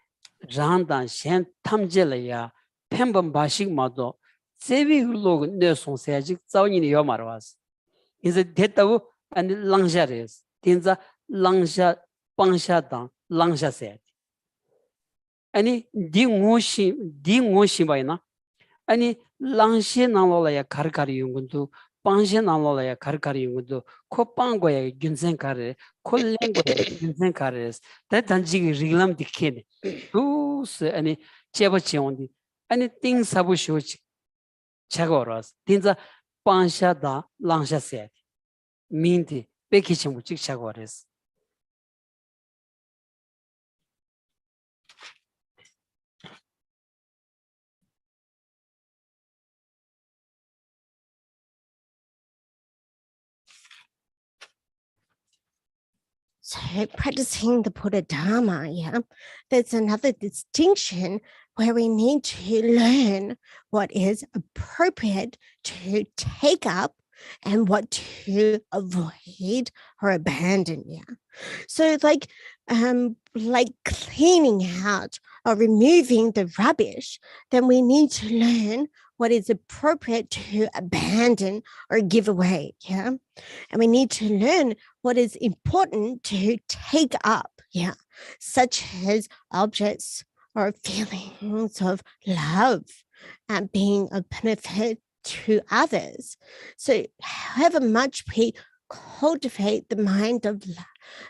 잔단 셴 탐젤이야 펜범 바식마도 세비로 내송세지 자원이 여마르와스 이제 됐다고 아니 랑샤레스 딘자 랑샤 빵샤당 랑샤세 아니 딩오시 바이나 아니 랑시 나로라야 카르카리 용군도 빵시 나로라야 카르카리 용군도 코빵고야 균센카레 콜랭고야 균센카레스 대단지 리람 디케네 두스 아니 제버치온디 아니 띵 사부쇼치 chagoras tinza pansha da langsha set minti pekichim chik chagores So practicing the Buddha Dharma, yeah, there's another distinction where we need to learn what is appropriate to take up and what to avoid or abandon. Yeah. So like cleaning out or removing the rubbish, then we need to learn what is appropriate to abandon or give away. Yeah. And we need to learn what is important to take up. Yeah. Such as objects or feelings of love and being a benefit to others. So however much we cultivate the mind of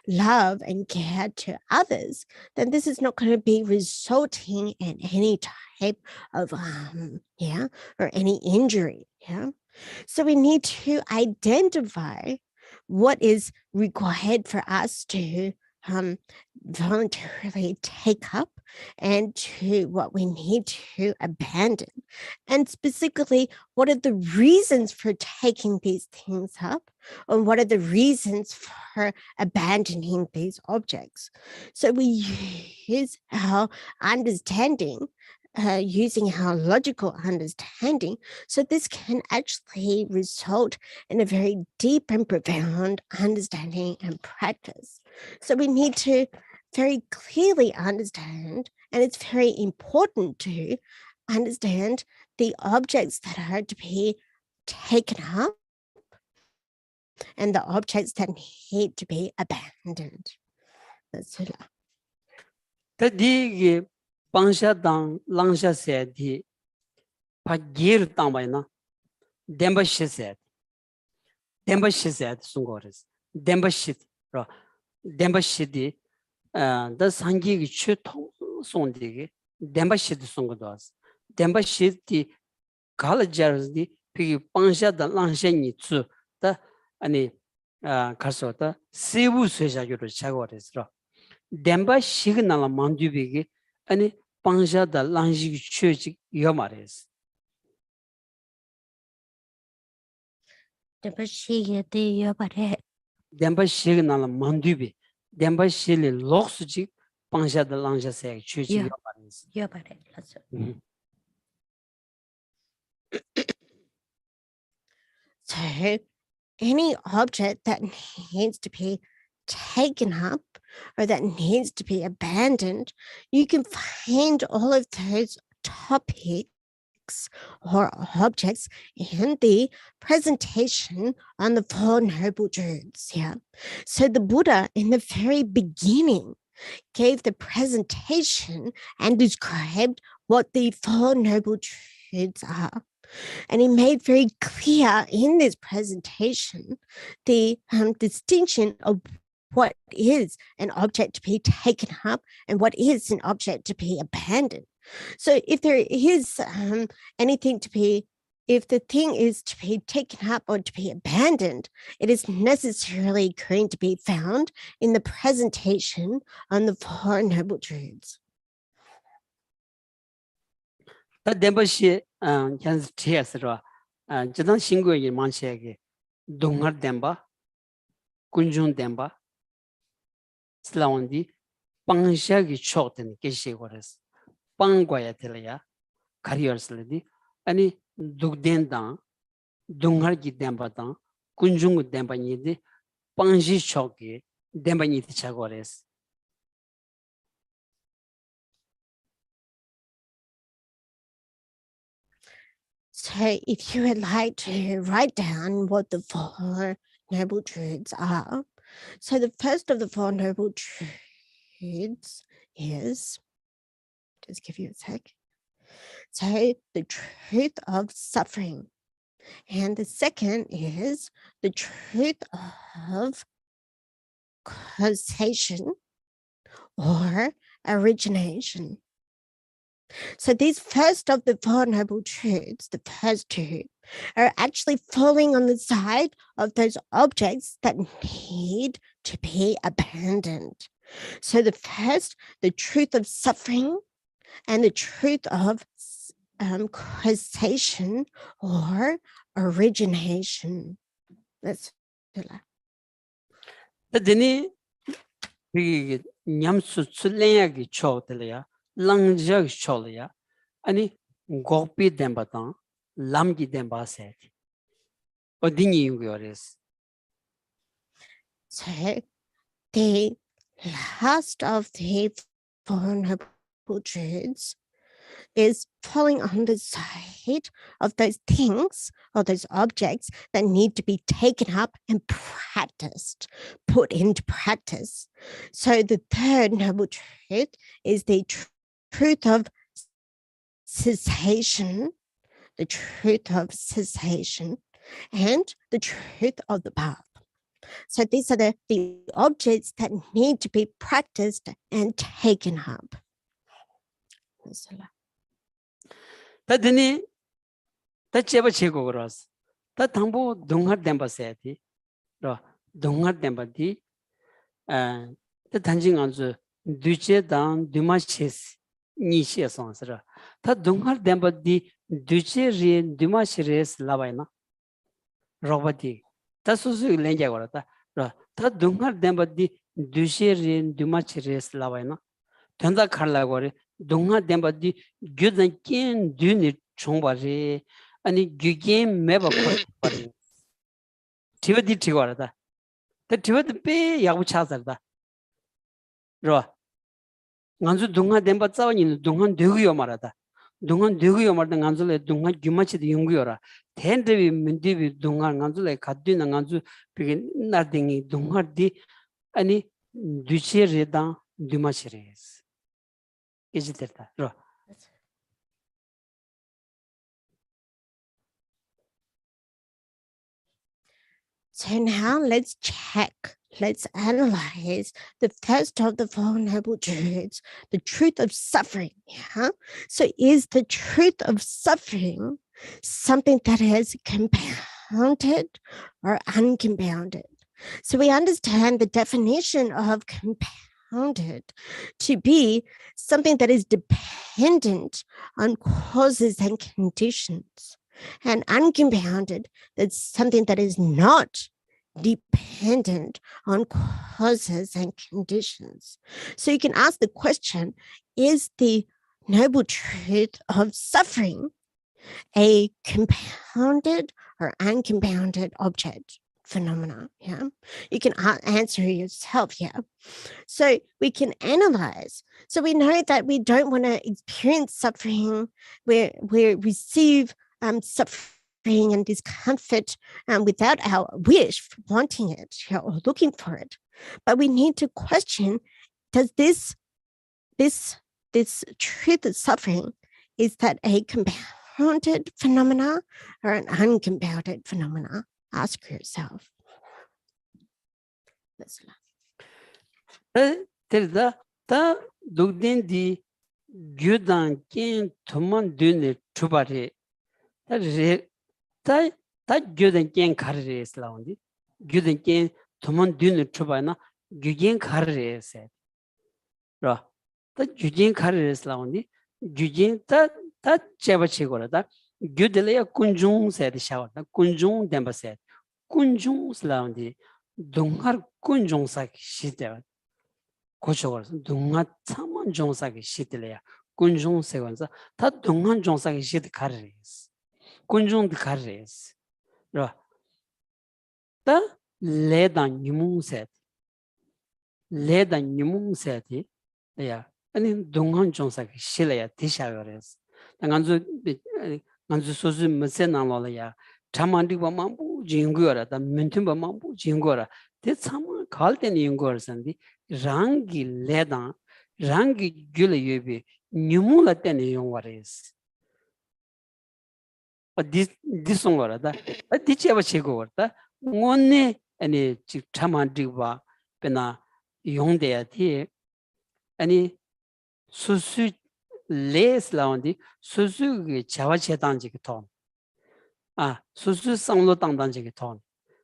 love and care to others, then this is not going to be resulting in any type of yeah, or any injury. Yeah. So we need to identify what is required for us to voluntarily take up and to what we need to abandon. And specifically, what are the reasons for taking these things up? And what are the reasons for abandoning these objects? So we use our understanding, using our logical understanding. So this can actually result in a very deep and profound understanding and practice. So we need to very clearly understand, and it's very important to understand the objects that are to be taken up and the objects that need to be abandoned. That's it. ta di pansha dang langsha set di pa gir tangbayna demba shiset sungores demba shit ro demba shidi da sangi gi chu sondi gi demba shid sungodas demba shidi college di pi pansha da langsha ni tsu da ani karso da sebu seja yoro chagores ro demba signal mandubigi ani pansha da langji gi chuji yomares demba signal mandubi demba shili loksuji pansha da langja se chuji yomares So any object that needs to be taken up or that needs to be abandoned, you can find all of those topics or objects in the presentation on the Four Noble Truths. Yeah. So the Buddha in the very beginning gave the presentation and described what the Four Noble Truths are. And he made very clear in this presentation the distinction of what is an object to be taken up and what is an object to be abandoned. So if there is anything to be, if the thing is to be taken up or to be abandoned, it is necessarily going to be found in the presentation on the Four Noble Truths. ta demba shi chans ts ro jidan singgo yi manchege dongar demba kunjung demba slawandi pangsha gi chokten geshe gores pangwa ya telya careers ledi ani dugden da dongar gi demba da kunjung demba ni de pangji chokge demba ni ti chagores So if you would like to write down what the Four Noble Truths are, so the first of the Four Noble Truths is, just give you a sec. So the truth of suffering. And the second is the truth of causation or origination. So these first of the Four Noble Truths, the first two, are actually falling on the side of those objects that need to be abandoned. So the first, the truth of suffering and the truth of causation or origination. That's Dini 그 냠수 출랭하기 초들이야 랑적 초려야 아니 고피 덴바다 람기 덴바세 어디니 이거레스 so the last of the Four Noble Truths is falling on the side of those things or those objects that need to be taken up and practiced, put into practice. So the third noble truth is the truth of cessation, the truth of cessation, and the truth of the path. So these are the objects that need to be practiced and taken up. 다드니 다 제바 제고 그러스 다 당보 동할 덴바세티 로 동할 덴바디 다 단징 안주 뒤제당 디마시스 니시에선스라 다 동할 덴바디 뒤제리 디마시레스 라바이나 로바디 다 수수 렌자 거라다 다 동할 덴바디 뒤제리 디마시레스 라바이나 된다 칼라고 그래 동화 덴바디 규단킨 듄이 총바리 아니 규겐 매버 거리 티버디 티거라다 더 티버디 빼 야부 차서다 로 간주 동화 덴바 짜원이 동화 되고요 말하다 동화 되고요 말다 간주래 동화 규마치도 연구요라 텐데비 민디비 동화 간주래 가디나 간주 비게 나딩이 동화디 아니 뒤체레다 디마치레스 이지들다 로 So now let's check, let's analyze the first of the Four Noble Truths, the truth of suffering. Yeah? So is the truth of suffering something that is compounded or uncompounded? So we understand the definition of compounded to be something that is dependent on causes and conditions. And uncompounded, that's something that is not dependent on causes and conditions. So you can ask the question, is the noble truth of suffering a compounded or uncompounded object phenomena? Yeah, you can answer yourself. Yeah, so we can analyze. So we know that we don't want to experience suffering where we receive suffering and discomfort without our wish, wanting it or looking for it. But we need to question, does this truth of suffering, is that a compounded phenomena or an uncompounded phenomena? Ask yourself. 다 독된디 규단긴 도만 되네 주바리 다 규단긴 가르레스 라운디 규단긴 도만 되네 주바나 규긴 가르레스 라 규긴 가르레스 라운디 규긴 다 제바치고라다 규들이야 군중 세드 샤워다 군중 덴바세 군중 라운디 동할 군중사기 시대 고쳐서 동화 참만 종사기 시대래야 군중 세관서 다 동한 종사기 시대 가르레스 군중도 가르레스 다 레단 유문세 야 아니 동한 종사기 실래야 디샤거레스 간주 소수 메세나로야 참만디고 만부 진고라다 멘팀바 만부 진고라 대 참만 갈때는 연구하는데 랑기 레다 랑기 줄여비 뉴물라 때는 용와레스 디송거라다 디체바 치고다 원네 아니 참만디바 베나 용대야티 아니 수수 les laondi susu ge chawa chetan ji ton susu samlo tang ji ton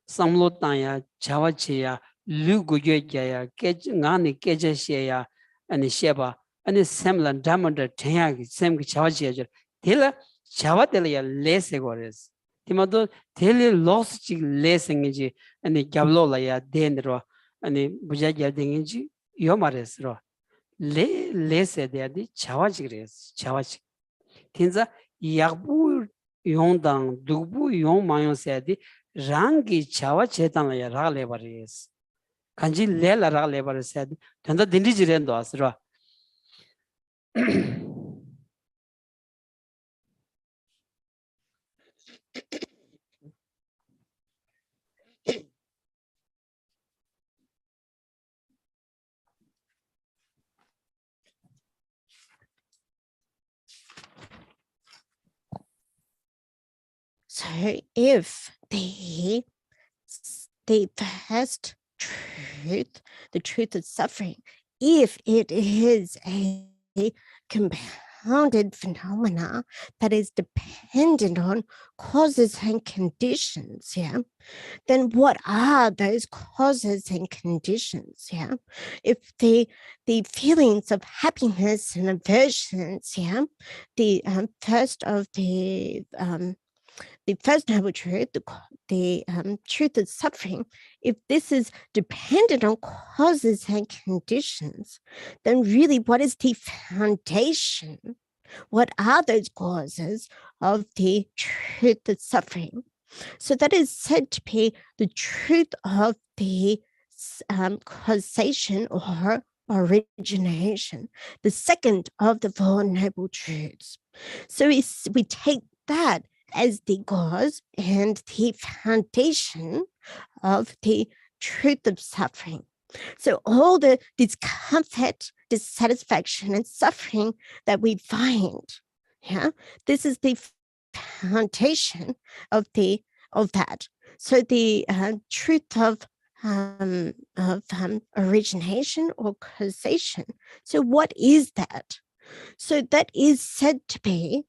samlo tang ya chawa che ya lu gu ye ya ke nga ni ke je she ya ani sheba ani semlan damanda thya gi sem gi chawa che ya tela chawa tela ya les gores timado tele los ji les ngi ani gablo la ya denro ani buja ya dengi yo mares ro le se de adi chawaji res chawaji tinza yagbu yongdang dugbu yong mayon se adi rangi chawa chetan la ya ra le bares kanji le la ra le bares se adi tanda dindi jiren do asra So if the first truth, the truth of suffering, if it is a compounded phenomena that is dependent on causes and conditions, then what are those causes and conditions? If the feelings of happiness and aversions, the first noble truth, the truth of suffering, if this is dependent on causes and conditions, then really what is the foundation? What are those causes of the truth of suffering? So that is said to be the truth of the causation or origination, the second of the Four Noble Truths. So we take that as the cause and the foundation of the truth of suffering. So all the discomfort, dissatisfaction, and suffering that we find, this is the foundation of that. So the truth of origination or causation. So what is that? So that is said to be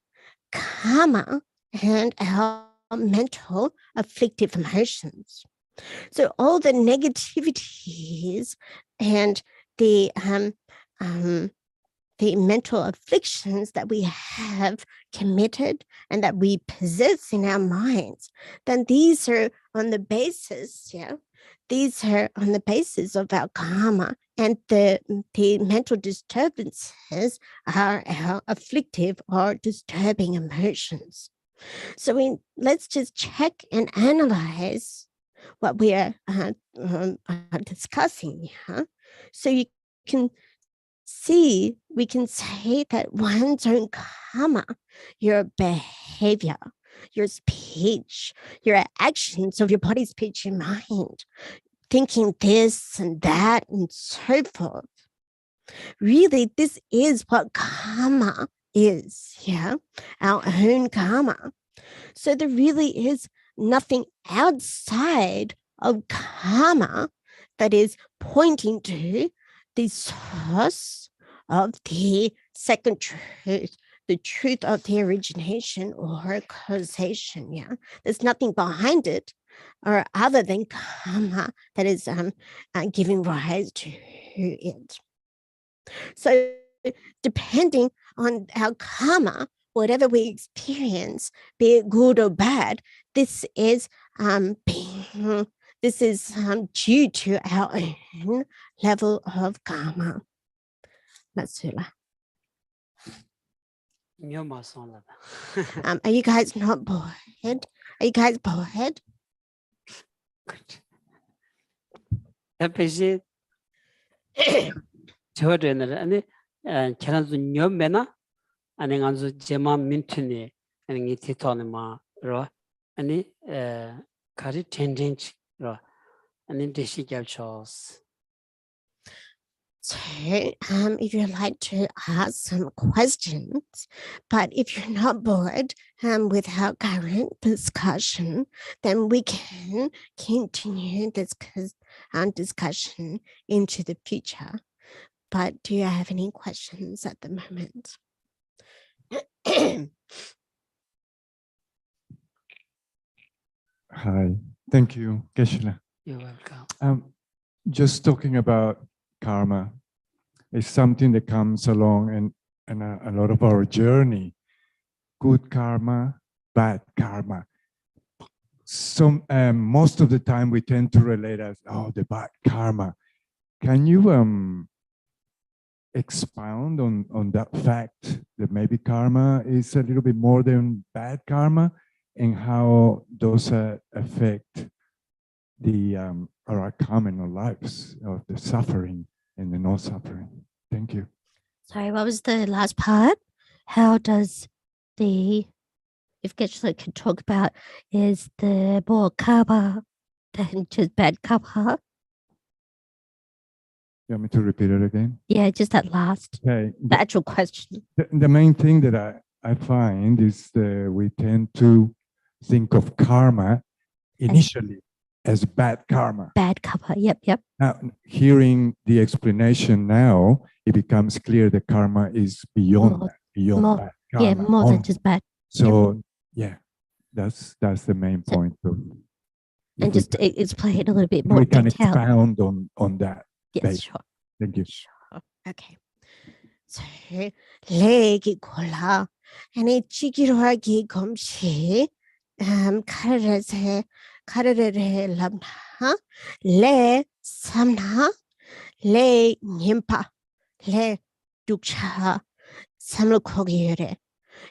karma and our mental afflictive emotions. So all the negativities and the mental afflictions that we have committed and that we possess in our minds, then these are on the basis, these are on the basis of our karma, and the mental disturbances are our afflictive or disturbing emotions. So let's just check and analyze what we are discussing. So we can say that one's own karma, your behavior, your speech, your actions of your body, speech, and mind, thinking this and that and so forth. Really, this is what karma is, our own karma. So there really is nothing outside of karma that is pointing to the source of the second truth, the truth of the origination or causation. There's nothing behind it or other than karma that is giving rise to it. So depending on our karma, whatever we experience, be it good or bad, this is due to our own level of karma. Matsula. Are you guys not bored? Are you guys bored? 저들은 걔네도 녀매나 아니 간주 제마 민트니 아니 티토는 마로 아니 가리 텐덴치로 아니 데시결초스. So if you'd like to ask some questions, but if you're not bored with our current discussion, then we can continue this discussion into the future. But do you have any questions at the moment? Hi, thank you, Geshe. You're welcome. Just talking about karma is something that comes along and a lot of our journey. Good karma, bad karma. Most of the time we tend to relate as, oh, the bad karma. Can you expound on that fact that maybe karma is a little bit more than bad karma, and how those affect the our common lives of the suffering and the no suffering? Thank you. Sorry, what was the last part? How does if Geshe could talk about, is the more karma than just bad karma? You want me to repeat it again? Yeah, just that last, Okay. the actual question. The main thing that I find is that we tend to think of karma initially as bad karma. Bad karma. Yep. Now, hearing the explanation now, it becomes clear that karma is beyond More- that, beyond more- bad Yeah, karma. more than only. just bad. So yeah, that's the main point. And just explain it a little bit if more we can detail. expound on that. Yes, base. sure. Thank you. Sure. Okay. So 레기 골라 아니 지기로하기 검시 카르레세 람나 레 삼나 레 님파 레 독차 삼로 거기요래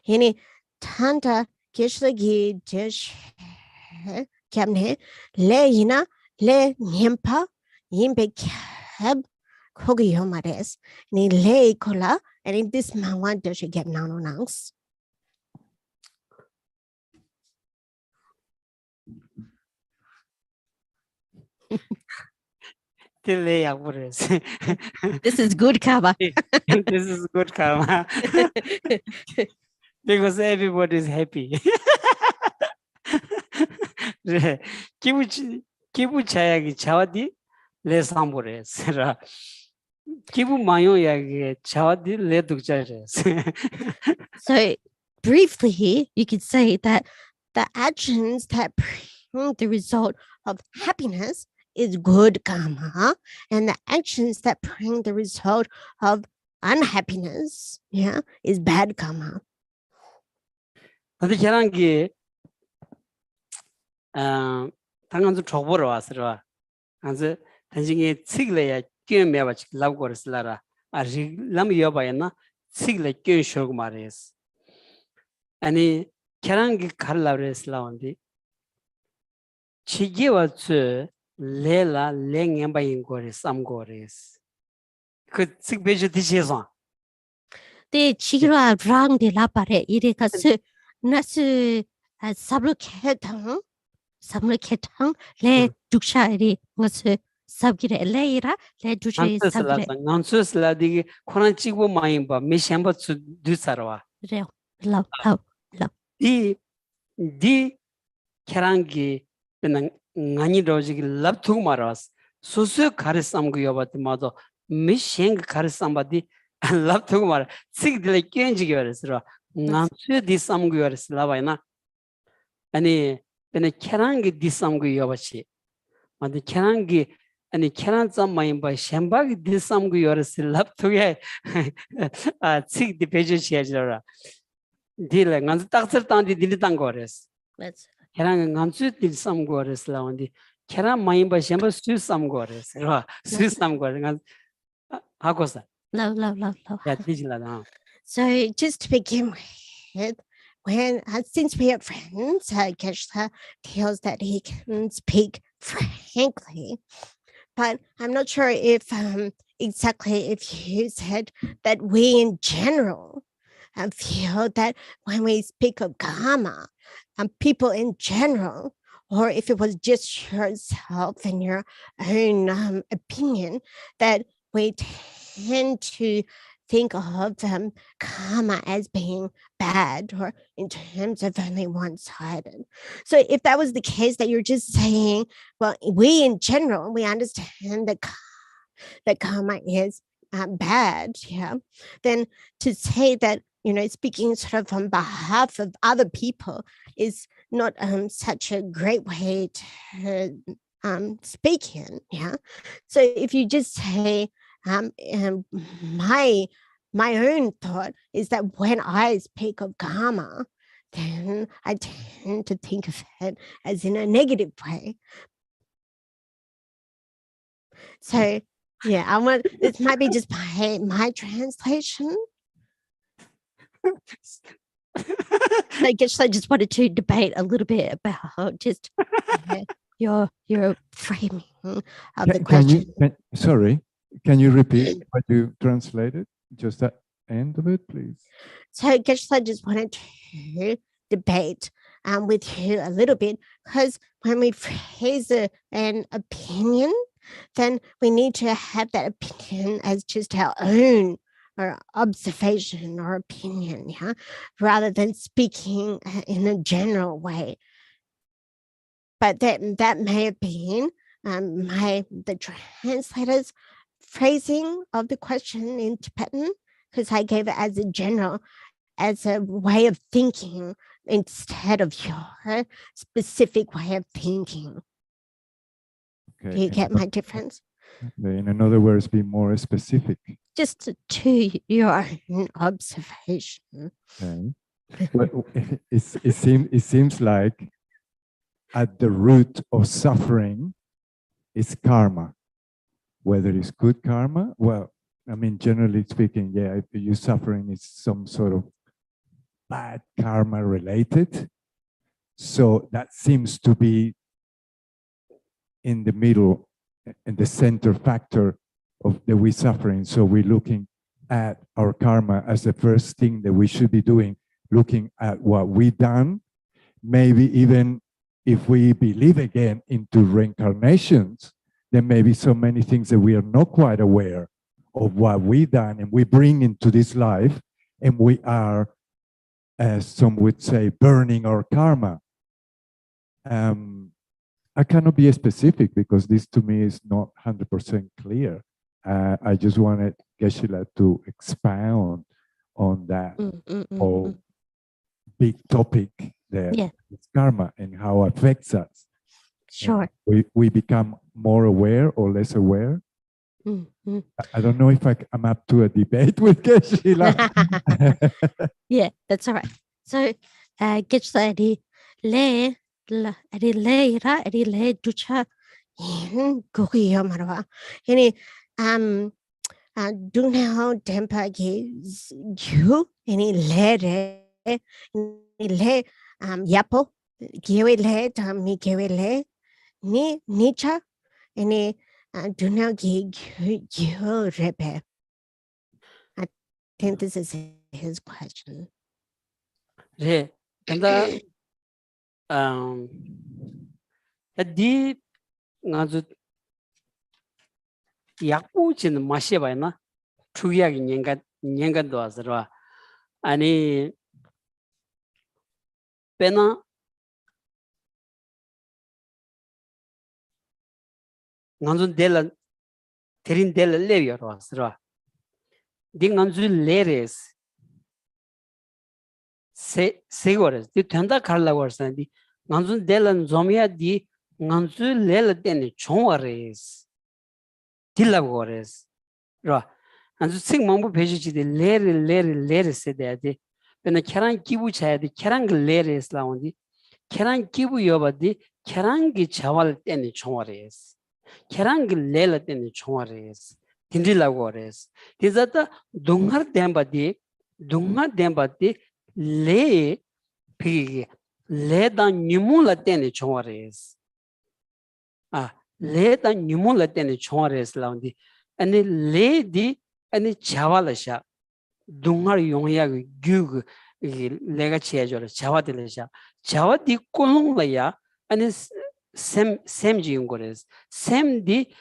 yani tanta geshlagi jesh kamne le yina le nyempa yimbe kab kogiyo mares ni le kola and in this man want to get nano nangs This is good karma. This is good karma. Because everybody is happy. 기부 자야기 자와디 레삼보레스라. 기부 마요야기 자와디 레독자레스. So briefly, you could say that the actions that bring the result of happiness is good karma, and the actions that bring the result of unhappiness, is bad karma. 근데 계란기 당간도 줘보러 왔으라. 그래서 단중에 책을야 끼면매봐 라고르슬라라. 아직 남이여봐야나 책을 끼셔고 말이스. 아니 계란기 갈라브레슬라온디 지게와츠 레라 랭엠바인 거리 삼고레스. 그 책배주 디시서. 네, 지기로와 랑디 라파레 이래 가서 나스 사블케탕 레 죽샤리 무스 sabgire leira le duche sabgire 난수슬라디 코난 찍고 많이 봐 미션버 두사라와 reo la 디 케랑기 그냥 ngani roji labthug maras susu karisam gu yobati mado misheng karisam badi labthug mar sigdile kenji gyoresra ngamsu disam gu yores labaina ani bene kerangi disam gu yobachi madi kerangi ani keran zammain ba shembag disam gu yores labthuge a sigdi peje chejara dile ngans taksar tandi dilitang gores 계란 감수 딜삼 거레스 라운디 계란 많이 바시면 수삼 거레스 라 수삼 거레 하고서 no 야 디질라다 So just to begin with, when since we are friends, Geshe feels that he can speak frankly, but I'm not sure if exactly if you said that we in general feel that when we speak of karma, people in general, or if it was just yourself and your own opinion, that we tend to think of karma as being bad or in terms of only one-sided. So if that was the case, that you're just saying, well, we in general, we understand that karma is bad, then to say that speaking sort of on behalf of other people is not such a great way to speak in. Yeah. So if you just say, my own thought is that when I speak of karma, then I tend to think of it as in a negative way. So yeah, this might be just my translation. I guess I just wanted to debate a little bit about just your framing of the question. Sorry, can you repeat what you translated? Just that end of it, please. So I guess I just wanted to debate with you a little bit, because when we phrase an opinion, then we need to have that opinion as just our own or observation or opinion, yeah, rather than speaking in a general way. But that may have been the translator's phrasing of the question in Tibetan, because I gave it as a general, as a way of thinking instead of your specific way of thinking. Okay. Do you get my difference? Okay. In other words, be more specific. Just to your own observation. Okay. Well, it seems like at the root of suffering is karma. Whether it's good karma, well, I mean, generally speaking, yeah, if you're suffering, it's some sort of bad karma related. So that seems to be in the middle, in the center factor of the we suffering. So we're looking at our karma as the first thing that we should be doing, looking at what we've done. Maybe even if we believe again into reincarnations, there may be so many things that we are not quite aware of what we've done and we bring into this life, and we are, as some would say, burning our karma. I cannot be specific because this to me is not 100% clear. I just wanted Geshe to expound on that whole big topic that is karma and how it affects us. Sure. We become more aware or less aware. I don't know if I'm up to a debate with Geshe. Yeah, that's all right. So Geshe le ducha gogiyo marwa. Any do now dempa you any le yapo giwe le mi giwe le ni nicha any do now gig you repe. I think this is his question. 네, 근데 디 아주 약부진 맛이 봐이나 추기하기 년간도 와서라 아니 빼나 간준 델라 테린 델라 레비어로 와서라 딩 간준 레레스 세고레스 디 텐다 칼라고 할산디 간준 델란 좀이야 디 간준 레라 때니 총와레스 딜라고 그래스 라 안주 생망부 배지지데 레레 세대야데 근데 계란 기부 차야데 계란 그 레레스 라운디 계란 기부 여바디 계란 기 자왈 때니 총와레스 계란 그 레라 때니 총와레스 딘딜라고 그래스 디자다 동할 댐바디 레 피 레다 니물라 때니 총와레스 레다 니물라 때니 총와레스 라운디 아니 레디 아니 자왈라샤 동할 용야 규 레가 치야죠 자와들샤 자와디 꼴롱라야 아니 샘지인 거레스 샘디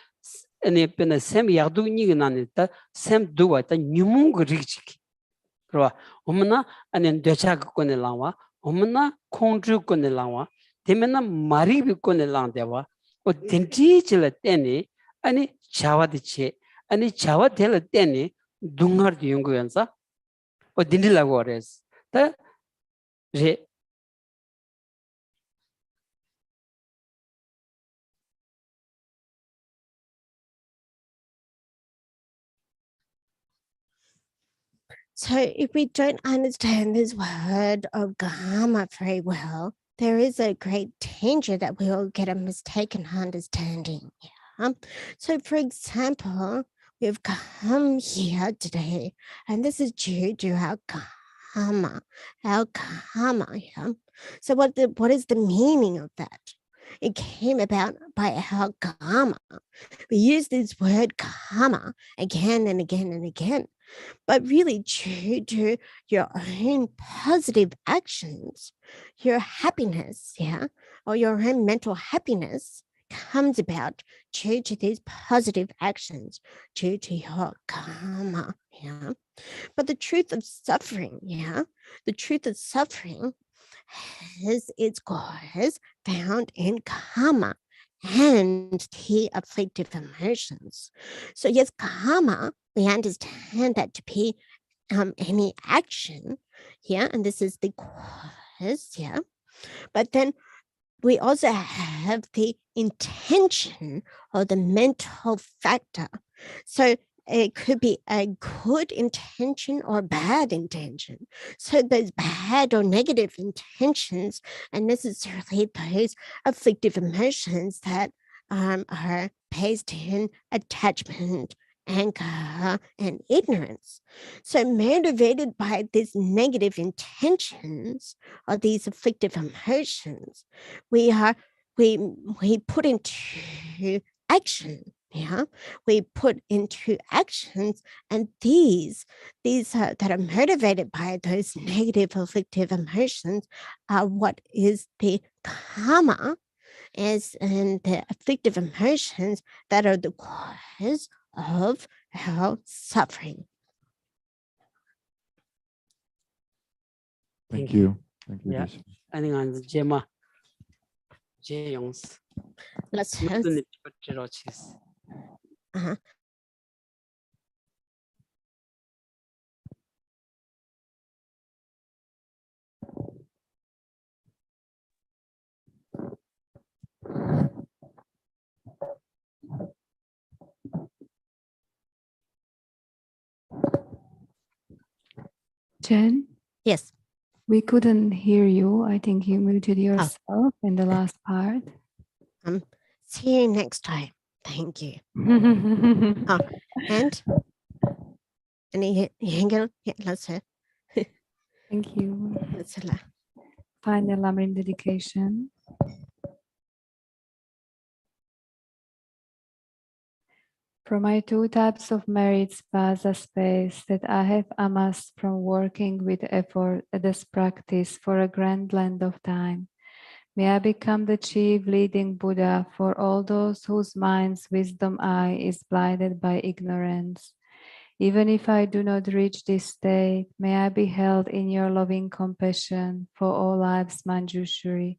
아니 페나 샘 야두니가 나는다 샘 두와다 니뭉그 리치키 그러 엄나 아니 되차고네 라와 엄나 콩주고네 라와 데메나 마리비고네 라데와 오 덴티질 때니 아니 자와디체 아니 자와될 때니 둥하르 연구연사 어딘디라고 그래서 다 제 So if we don't understand this word of karma very well, there is a great danger that we will get a mistaken understanding. Yeah. So for example, we've come here today, and this is due to our karma. Our karma. Yeah. So what is the meaning of that? It came about by our karma. We use this word karma again and again and again, but really due to your own positive actions, your happiness, yeah, or your own mental happiness comes about due to these positive actions, due to your karma, yeah. But the truth of suffering, yeah, the truth of suffering has its cause found in karma and the afflictive emotions. So yes, karma, we understand that to be any action, yeah, and this is the cause, yeah. But then we also have the intention or the mental factor. So it could be a good intention or bad intention. So those bad or negative intentions and necessarily those afflictive emotions that are based in attachment, anger, and ignorance. So motivated by these negative intentions or these afflictive emotions, we put into action. Yeah, we put into actions, and these that are motivated by those negative afflictive emotions are what is the karma, and the afflictive emotions that are the cause of our suffering. Thank you. Thank you, Yeah. Geshe. 아니간 제마 제용스 Let's 무슨 이치로 치스 uh-huh. Jen, Yes. we couldn't hear you. I think you muted yourself in the last part. See you next time. Thank you. And any Hengel? Yeah, let's Thank you. la. Final Lamrim dedication. For my two types of merits pass a space that I have amassed from working with effort at this practice for a grand length of time. May I become the chief leading Buddha for all those whose mind's wisdom eye is blinded by ignorance. Even if I do not reach this state, may I be held in your loving compassion for all life's Manjushri.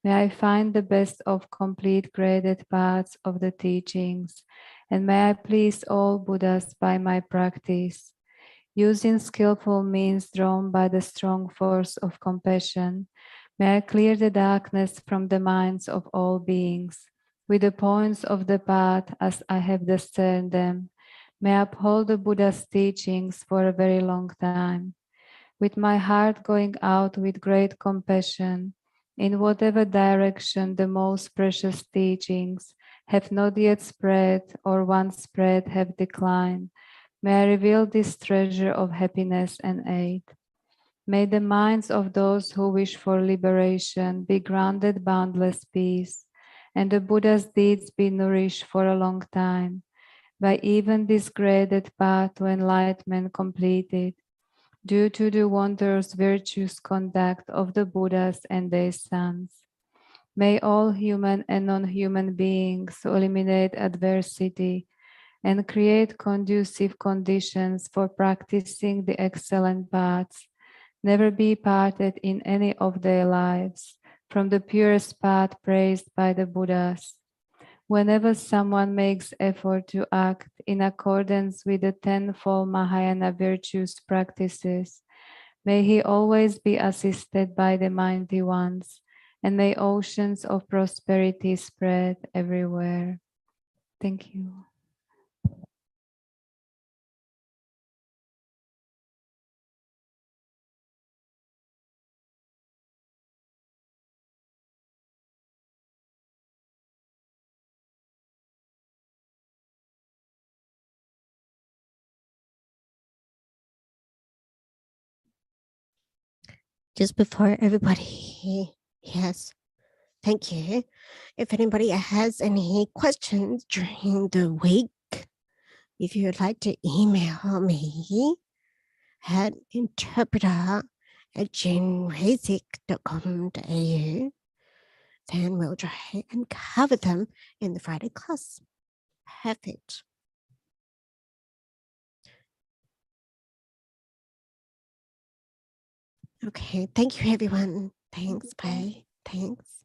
May I find the best of complete graded paths of the teachings, and may I please all Buddhas by my practice. Using skillful means drawn by the strong force of compassion, may I clear the darkness from the minds of all beings. With the points of the path as I have discerned them, may I uphold the Buddha's teachings for a very long time. With my heart going out with great compassion, in whatever direction the most precious teachings have not yet spread or once spread have declined, may I reveal this treasure of happiness and aid. May the minds of those who wish for liberation be granted boundless peace, and the Buddha's deeds be nourished for a long time, by even this graded path to enlightenment completed, due to the wondrous virtuous conduct of the Buddhas and their sons. May all human and non-human beings eliminate adversity and create conducive conditions for practicing the excellent paths, never be parted in any of their lives from the purest path praised by the Buddhas. Whenever someone makes effort to act in accordance with the tenfold Mahayana virtues practices, May he always be assisted by the mighty ones, and may oceans of prosperity spread everywhere. Thank you. Just before everybody, yes, thank you. If anybody has any questions during the week, if you'd like to email me at interpreter@generazic.com.au, then we'll try and cover them in the Friday class. Perfect. Okay, thank you, everyone. Thanks, bye. Thanks.